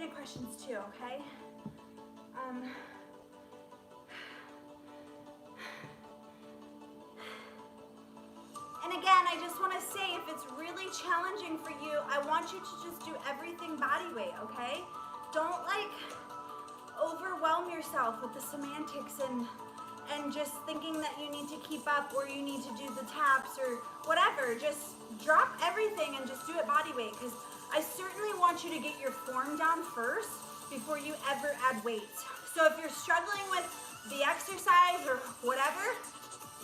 any questions too, okay? And again, I just want to say, if it's really challenging for you, I want you to just do everything body weight, okay? Don't like overwhelm yourself with the semantics and just thinking that you need to keep up or you need to do the taps or whatever. Just drop everything and just do it body weight, because I certainly want you to get your form down first before you ever add weights. So if you're struggling with the exercise or whatever,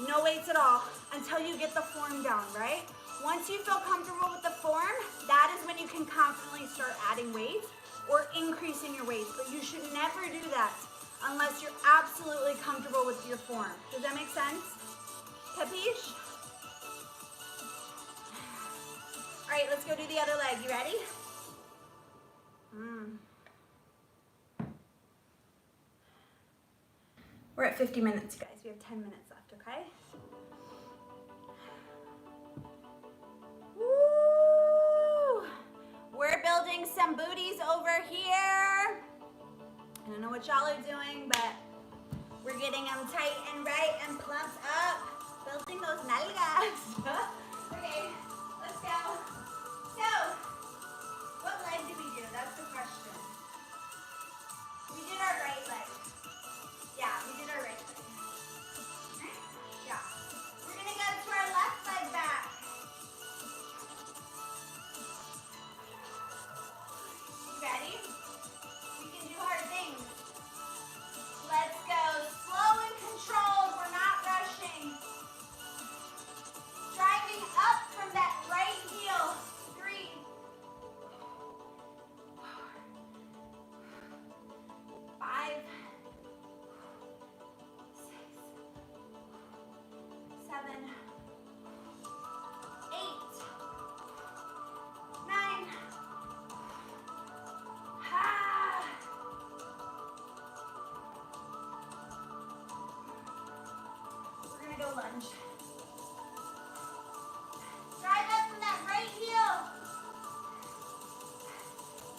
no weights at all until you get the form down, right? Once you feel comfortable with the form, that is when you can confidently start adding weights or increasing your weights. But you should never do that unless you're absolutely comfortable with your form. Does that make sense? Capiche? All right, let's go do the other leg. You ready? We're at 50 minutes, guys. We have 10 minutes left, okay? Woo! We're building some booties over here. I don't know what y'all are doing, but we're getting them tight and right and plumped up. Building those nalgas. Okay, let's go. So, what leg did we do? That's the question. We did our right leg. Yeah, we did our right leg. Right? Yeah. We're gonna go to our left leg back. You ready? We can do hard things. Let's go slow and controlled. We're not rushing. Driving up from that right heel. 3, 4, 5, 7, 8, 9. We're gonna go lunge. Drive up from that right heel.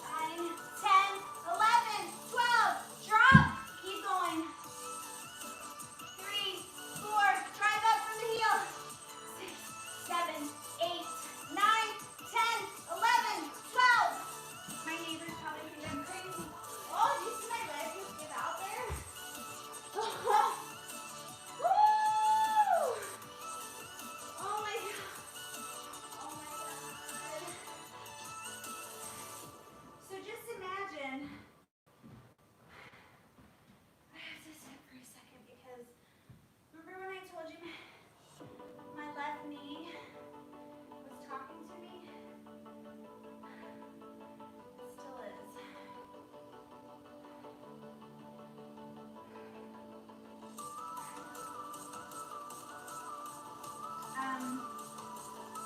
9, 10, 11, 12. Drop. Keep going. 3, 4. Drive up from the heel. 6, 7, 8, 9, 10, 11, 12. My neighbors probably think I'm crazy. Oh, do you see my leg just give out there? Woo! Oh my God. Oh my God. So just imagine, I have to sit for a second because remember when I told you my left knee was talking to me? It still is.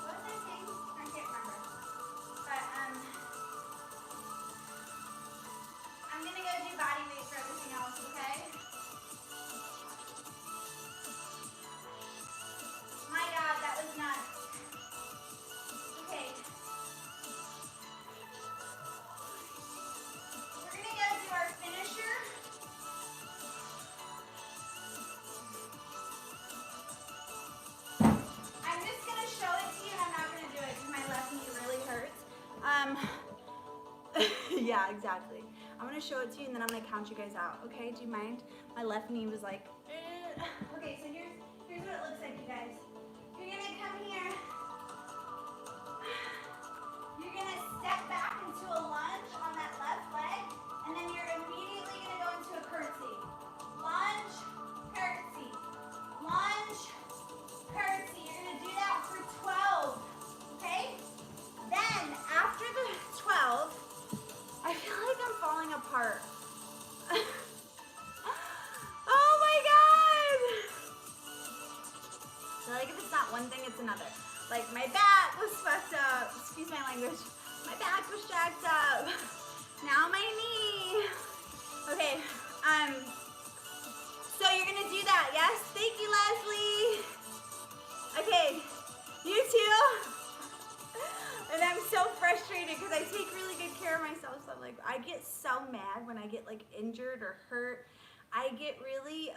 What was I saying? I can't remember. But I'm gonna go do body weight for everything else, okay? My God, that was nuts. Okay. We're gonna go do our finisher. I'm just gonna show it to you and I'm not gonna do it because my left knee really hurts. Yeah, exactly. I'm gonna show it to you and then I'm gonna count you guys out, okay? Do you mind? My left knee was like, Okay, so here's what it looks like, you guys. You're gonna come here. You're gonna step back into a lunge on that left leg, and then you're immediately gonna go into a curtsy. Lunge, curtsy, lunge, curtsy. You're gonna do that for 12, okay? Then, after the 12, I feel like I'm falling apart. Oh my God! So like if it's not one thing, it's another. Like my back was fucked up. Excuse my language. My back was jacked up. Now my knee. Okay, so you're gonna do that, yes? Thank you, Leslie. Okay, you too. And I'm so frustrated because I take really good care of myself, so I'm like, I get so mad when I get like injured or hurt. I get really,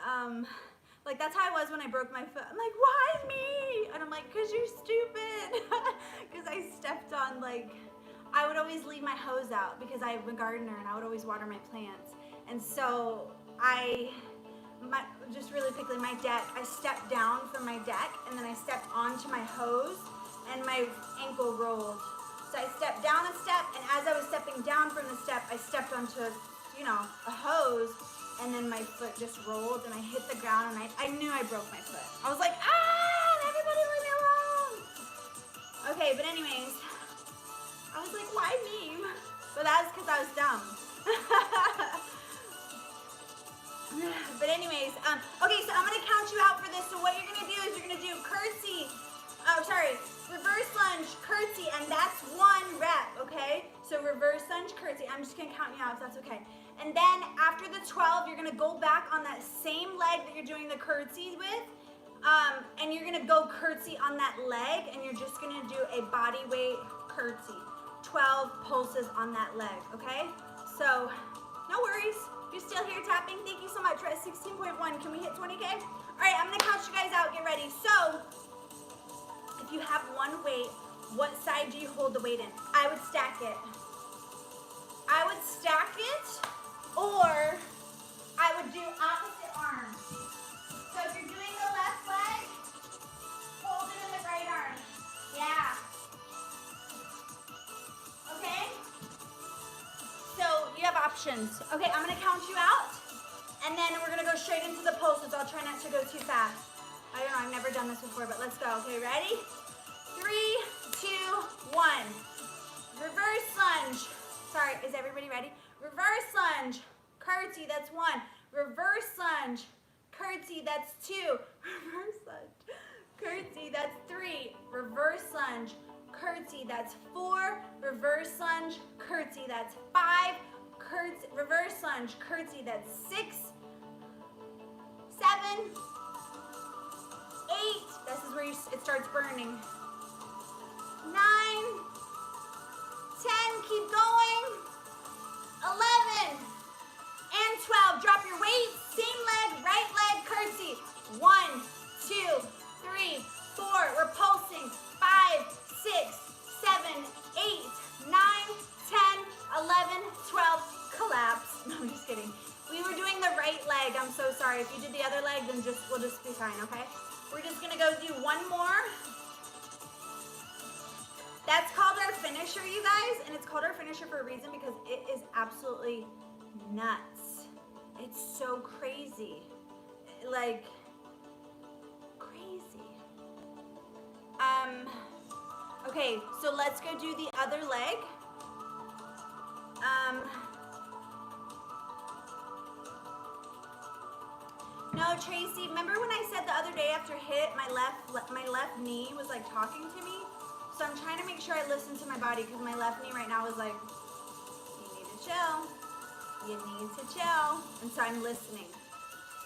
like that's how I was when I broke my foot. I'm like, why me? And I'm like, cause you're stupid. Cause I stepped on like, I would always leave my hose out because I'm a gardener and I would always water my plants. And so just really quickly, my deck, I stepped down from my deck and then I stepped onto my hose and my ankle rolled. So I stepped down a step, and as I was stepping down from the step, I stepped onto, a hose, and then my foot just rolled and I hit the ground and I knew I broke my foot. I was like, everybody leave me alone. Okay, but anyways, I was like, why me? But that was because I was dumb. But anyways, okay, so I'm gonna count you out for this. So what you're gonna do is you're gonna do reverse lunge, curtsy, and that's 1 rep, okay? So reverse lunge, curtsy. I'm just gonna count you out if that's okay. And then after the 12, you're gonna go back on that same leg that you're doing the curtsy with, and you're gonna go curtsy on that leg, and you're just gonna do a body weight curtsy. 12 pulses on that leg, okay? So, no worries. You're still here tapping. Thank you so much. We're at 16.1. Can we hit 20K? All right, I'm gonna count you guys out. Get ready. So, if you have one weight, what side do you hold the weight in? I would stack it. I would stack it, or I would do opposite arm. So if you're doing the left leg, hold it in the right arm. Yeah. Okay? So you have options. Okay, I'm gonna count you out, and then we're gonna go straight into the pulses. I'll try not to go too fast. I don't know, I've never done this before, but let's go. Okay, ready? 3, 2, 1. Reverse lunge. Sorry, is everybody ready? Reverse lunge, curtsy, that's 1. Reverse lunge, curtsy, that's 2. Reverse lunge, curtsy, that's 3. Reverse lunge, curtsy, that's 4. Reverse lunge, curtsy, that's 5. Reverse lunge, curtsy, that's 6, 7, 8. This is where it starts burning. 9, 10, keep going. 11 and 12. Drop your weight. Same leg, right leg, curtsy. 1, 2, 3, 4. We're pulsing. 5, 6, 7, 8, 9, 10, 11, 12. Collapse. No, I'm just kidding. We were doing the right leg. I'm so sorry. If you did the other leg, then we'll just be fine, okay? We're just gonna go do one more. That's called our finisher, you guys, and it's called our finisher for a reason because it is absolutely nuts. It's so crazy, like crazy. Okay, so let's go do the other leg. No, Tracy, remember when I said the other day after HIIT, my left knee was like talking to me? So I'm trying to make sure I listen to my body because my left knee right now is like, you need to chill. You need to chill. And so I'm listening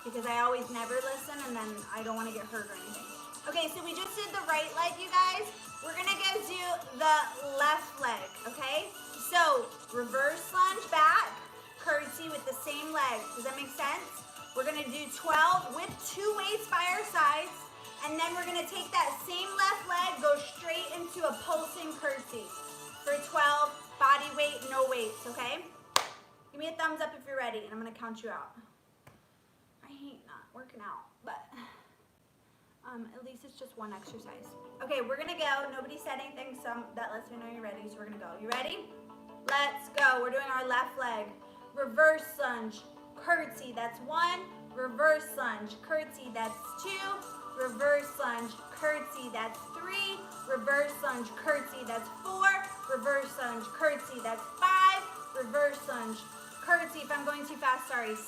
because I always never listen and then I don't want to get hurt or anything. Okay, so we just did the right leg, you guys. We're going to go do the left leg, okay? So reverse lunge back, curtsy with the same leg. Does that make sense? We're going to do 12 with 2 weights by our sides. And then we're gonna take that same left leg, go straight into a pulsing curtsy for 12, body weight, no weights, okay? Give me a thumbs up if you're ready, and I'm gonna count you out. I hate not working out, but at least it's just one exercise. Okay, we're gonna go. Nobody said anything, so that lets me know you're ready, so we're gonna go. You ready? Let's go. We're doing our left leg. Reverse lunge, curtsy, that's 1. Reverse lunge, curtsy, that's 2. Reverse lunge, curtsy, that's 3. Reverse lunge, curtsy, that's 4. Reverse lunge, curtsy, that's 5. Reverse lunge, curtsy, if I'm going too fast, sorry, 6.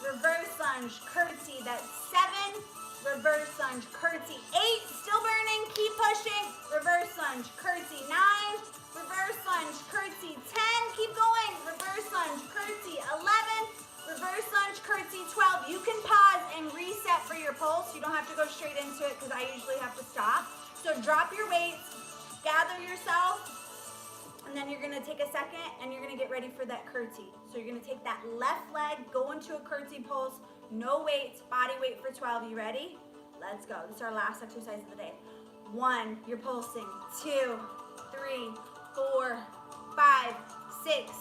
Reverse lunge, curtsy, that's 7. Reverse lunge, curtsy, 8. Still burning, keep pushing. Reverse lunge, curtsy, 9. Reverse lunge, curtsy, 10. Keep going. Reverse lunge, curtsy, 11. Reverse lunge, curtsy, 12. You can pause and reset for your pulse. You don't have to go straight into it because I usually have to stop. So drop your weights, gather yourself, And then you're gonna take a second and you're gonna get ready for that curtsy. So you're gonna take that left leg, go into a curtsy pulse, no weights, body weight for 12. You ready? Let's go. This is our last exercise of the day. 1, you're pulsing. 2, 3, 4, 5, 6,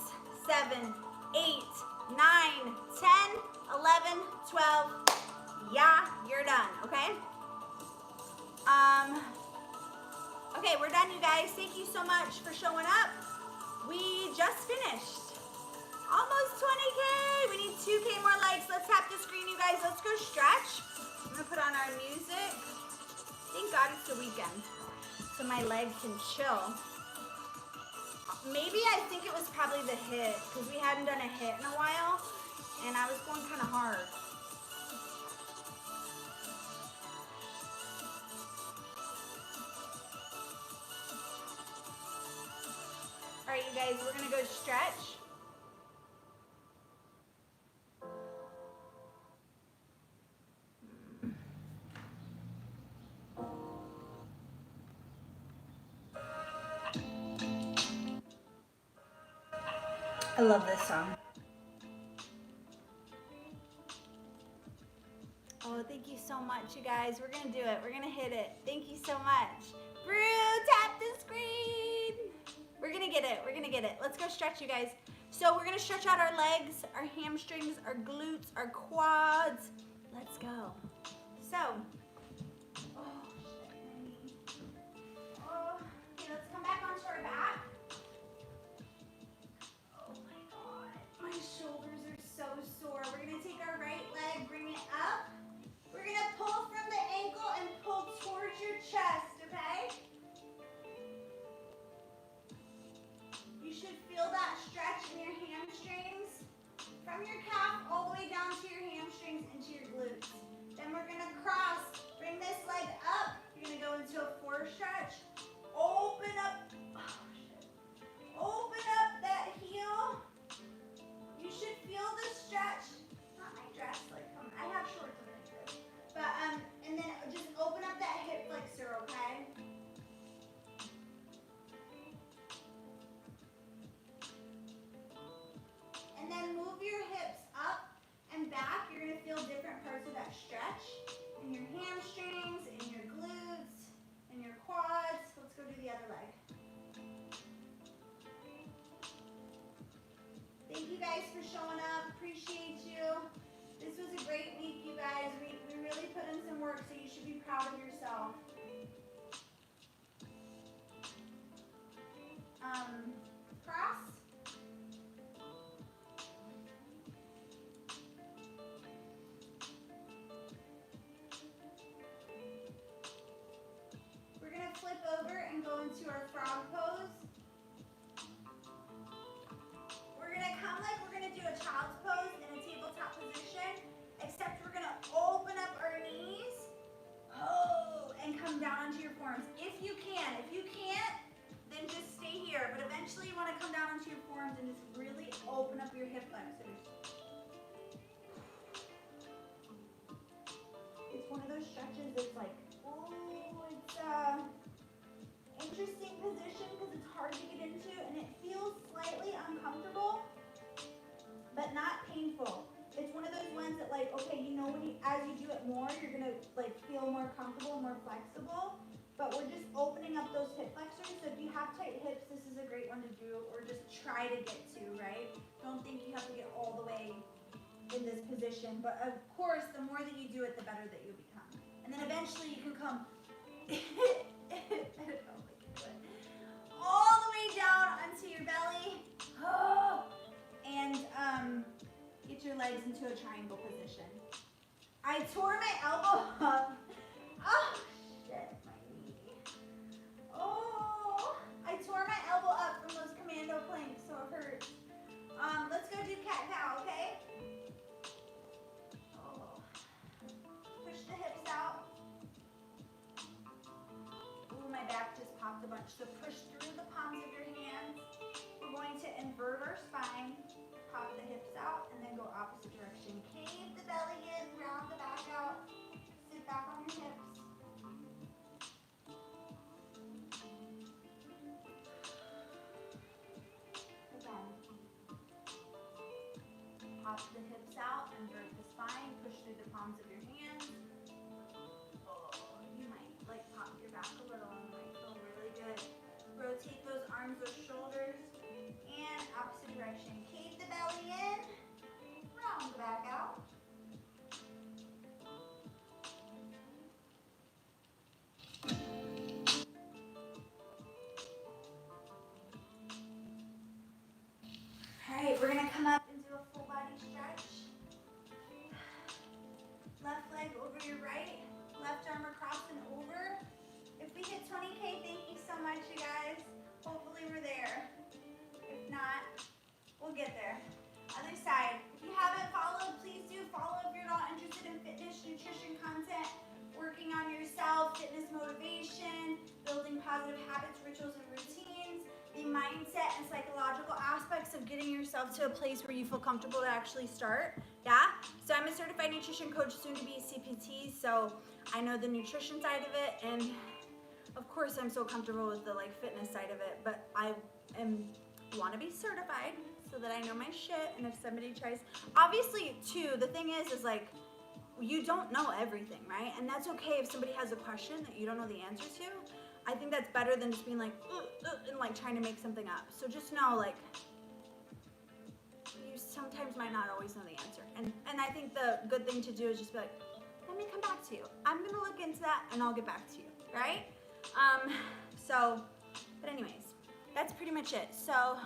7, 8, 9, 10, 11, 12. Yeah, you're done, okay? Okay, we're done, you guys. Thank you so much for showing up. We just finished. Almost 20K. We need 2K more likes. Let's tap the screen, you guys. Let's go stretch. I'm gonna put on our music. Thank God it's the weekend, so my leg can chill. Maybe I think it was probably the hit, because we hadn't done a hit in a while, and I was going kind of hard. All right, you guys, we're gonna go stretch. I love this song. Oh, thank you so much, you guys. We're gonna do it. We're gonna hit it. Thank you so much. Brew, tap the screen. We're gonna get it. We're gonna get it. Let's go stretch, you guys. So we're gonna stretch out our legs, our hamstrings, our glutes, our quads. Let's go. So, okay, let's come back onto our back. Oh my God, my shoulders are so sore. We're gonna take our right leg, bring it up. We're gonna pull from the ankle and pull towards your chest, okay? You should feel that stretch in your hamstrings, from your calf all the way down to your hamstrings into your glutes. Then we're gonna cross, bring this leg up. You're gonna go into a 4 stretch. Open up, open up that heel. You should feel the stretch. Not my dress, like I have shorts underneath this. But and then just open up that hip flexor, okay? And then move your hips up and back. You're gonna feel different parts of that stretch in your hamstrings, in your glutes, in your quads. Let's go do the other leg. Thank you guys for showing up. Appreciate you. This was a great week, you guys. We really put in some work, so you should be proud of yourself. Cross. We're going to flip over and go into our frog pose. We're going to come like we're going to do a child's pose in a tabletop position, except we're going to open up our knees, and come down onto your forearms. If you can. If you can't, then just stay here. But eventually you want to come down onto your forearms and just really open up your hip flexors. It's one of those stretches that's like, it's interesting position because it's hard to get into and it feels slightly uncomfortable, but not painful. It's one of those ones that like, okay, you know when as you do it more, you're gonna like feel more comfortable, more flexible, but we're just opening up those hip flexors. So if you have tight hips, this is a great one to do, or just try to get to, right? Don't think you have to get all the way in this position, but of course, the more that you do it, the better that you'll become. And then eventually you can come all the way down onto your belly, and get your legs into a triangle position. I tore my elbow up. Oh, shit, my knee. Oh, I tore my elbow up from those commando planks, so it hurts. Let's go do cat-cow, okay? Oh. Push the hips out. Ooh, my back just popped a bunch. So push through the palms of your hands. We're going to invert our spine, pop the hips out, and then go opposite direction. Cave the belly in, round the back out. Sit back on your hips. pop the hips out, invert the spine, push through the palms of your hands. Oh, you might like pop your back a little and might feel really good. Rotate those arms, those shoulders, and opposite direction. Cave the belly in, round the back out. Alright, we're going to come up and do a full body stretch. Left leg over your right, left arm across and over. If we hit 20K, thank you so much, you guys. Hopefully we're there. If not, we'll get there. Other side. If you haven't followed, please do follow if you're not interested in fitness, nutrition content, working on yourself, fitness motivation, building positive habits, rituals, and routines, the mindset and psychological aspects of getting yourself to a place where you feel comfortable to actually start. Yeah? So I'm a certified nutrition coach, soon to be a CPT, so I know the nutrition side of it, and of course I'm so comfortable with the like fitness side of it, but I want to be certified so that I know my shit, and if somebody tries, obviously too, the thing is like, you don't know everything, right? And that's okay if somebody has a question that you don't know the answer to. I think that's better than just being like, and like trying to make something up. So just know, like, you sometimes might not always know the answer. And I think the good thing to do is just be like, let me come back to you. I'm gonna look into that and I'll get back to you, right? But anyways, that's pretty much it. So,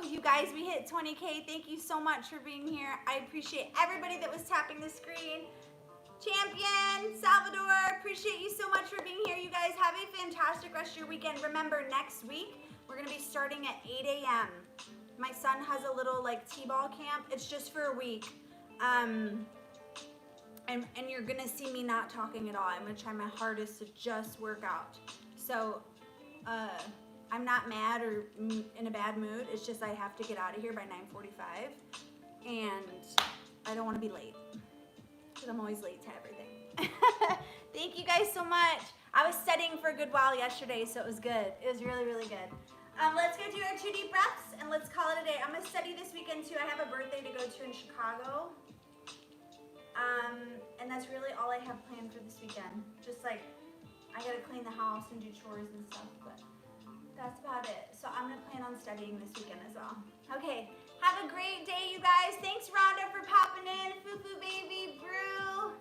you guys, we hit 20K. Thank you so much for being here. I appreciate everybody that was tapping the screen. Champion, Salvador, appreciate you so much for being here. You guys have a fantastic rest of your weekend. Remember, next week, we're going to be starting at 8 a.m. My son has a little like T-ball camp. It's just for a week. And you're going to see me not talking at all. I'm going to try my hardest to just work out. So, I'm not mad or in a bad mood. It's just I have to get out of here by 9:45. And I don't want to be late. Because I'm always late to everything. Thank you guys so much. I was studying for a good while yesterday, so it was good. It was really, really good. Let's go do our 2 deep breaths, and let's call it a day. I'm going to study this weekend, too. I have a birthday to go to in Chicago. And that's really all I have planned for this weekend. Just like, I got to clean the house and do chores and stuff, but that's about it. So I'm going to plan on studying this weekend as well. Okay. Have a great day, you guys. Thanks, Rhonda, for popping in. Foo-foo baby, Brew.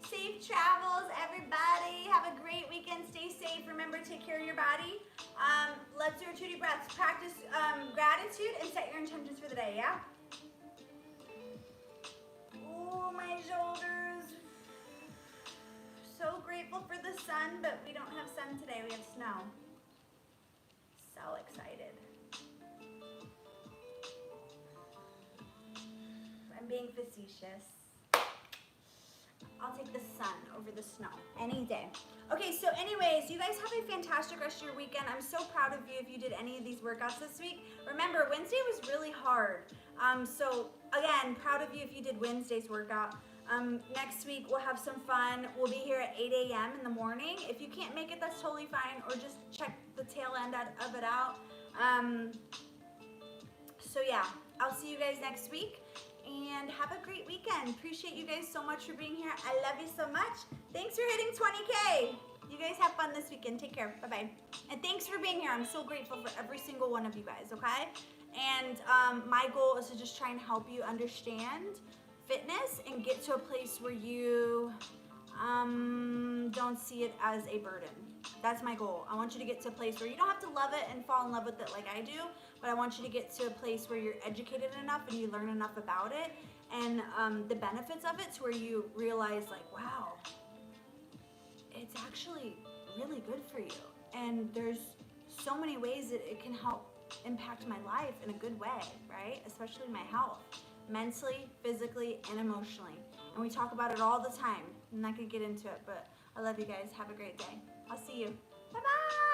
Safe travels, everybody. Have a great weekend. Stay safe. Remember, take care of your body. Let's do our 2 deep breaths. Practice gratitude and set your intentions for the day, yeah? Oh, my shoulders. So grateful for the sun, but we don't have sun today. We have snow. So excited. I'm being facetious. I'll take the sun over the snow any day. Okay, so anyways, you guys have a fantastic rest of your weekend. I'm so proud of you if you did any of these workouts this week. Remember, Wednesday was really hard. So again, proud of you if you did Wednesday's workout. Next week, we'll have some fun. We'll be here at 8 a.m. in the morning. If you can't make it, that's totally fine, or just check the tail end of it out. So yeah, I'll see you guys next week. And have a great weekend. Appreciate you guys so much for being here. I love you so much. Thanks for hitting 20K. You guys have fun this weekend. Take care. Bye-bye. And thanks for being here. I'm so grateful for every single one of you guys, okay? And my goal is to just try and help you understand fitness and get to a place where you don't see it as a burden. That's my goal. I want you to get to a place where you don't have to love it and fall in love with it like I do, but I want you to get to a place where you're educated enough and you learn enough about it and the benefits of it to where you realize like, wow, it's actually really good for you. And there's so many ways that it can help impact my life in a good way, right? Especially my health, mentally, physically, and emotionally. And we talk about it all the time. I'm not gonna get into it, but I love you guys. Have a great day. I'll see you. Bye-bye.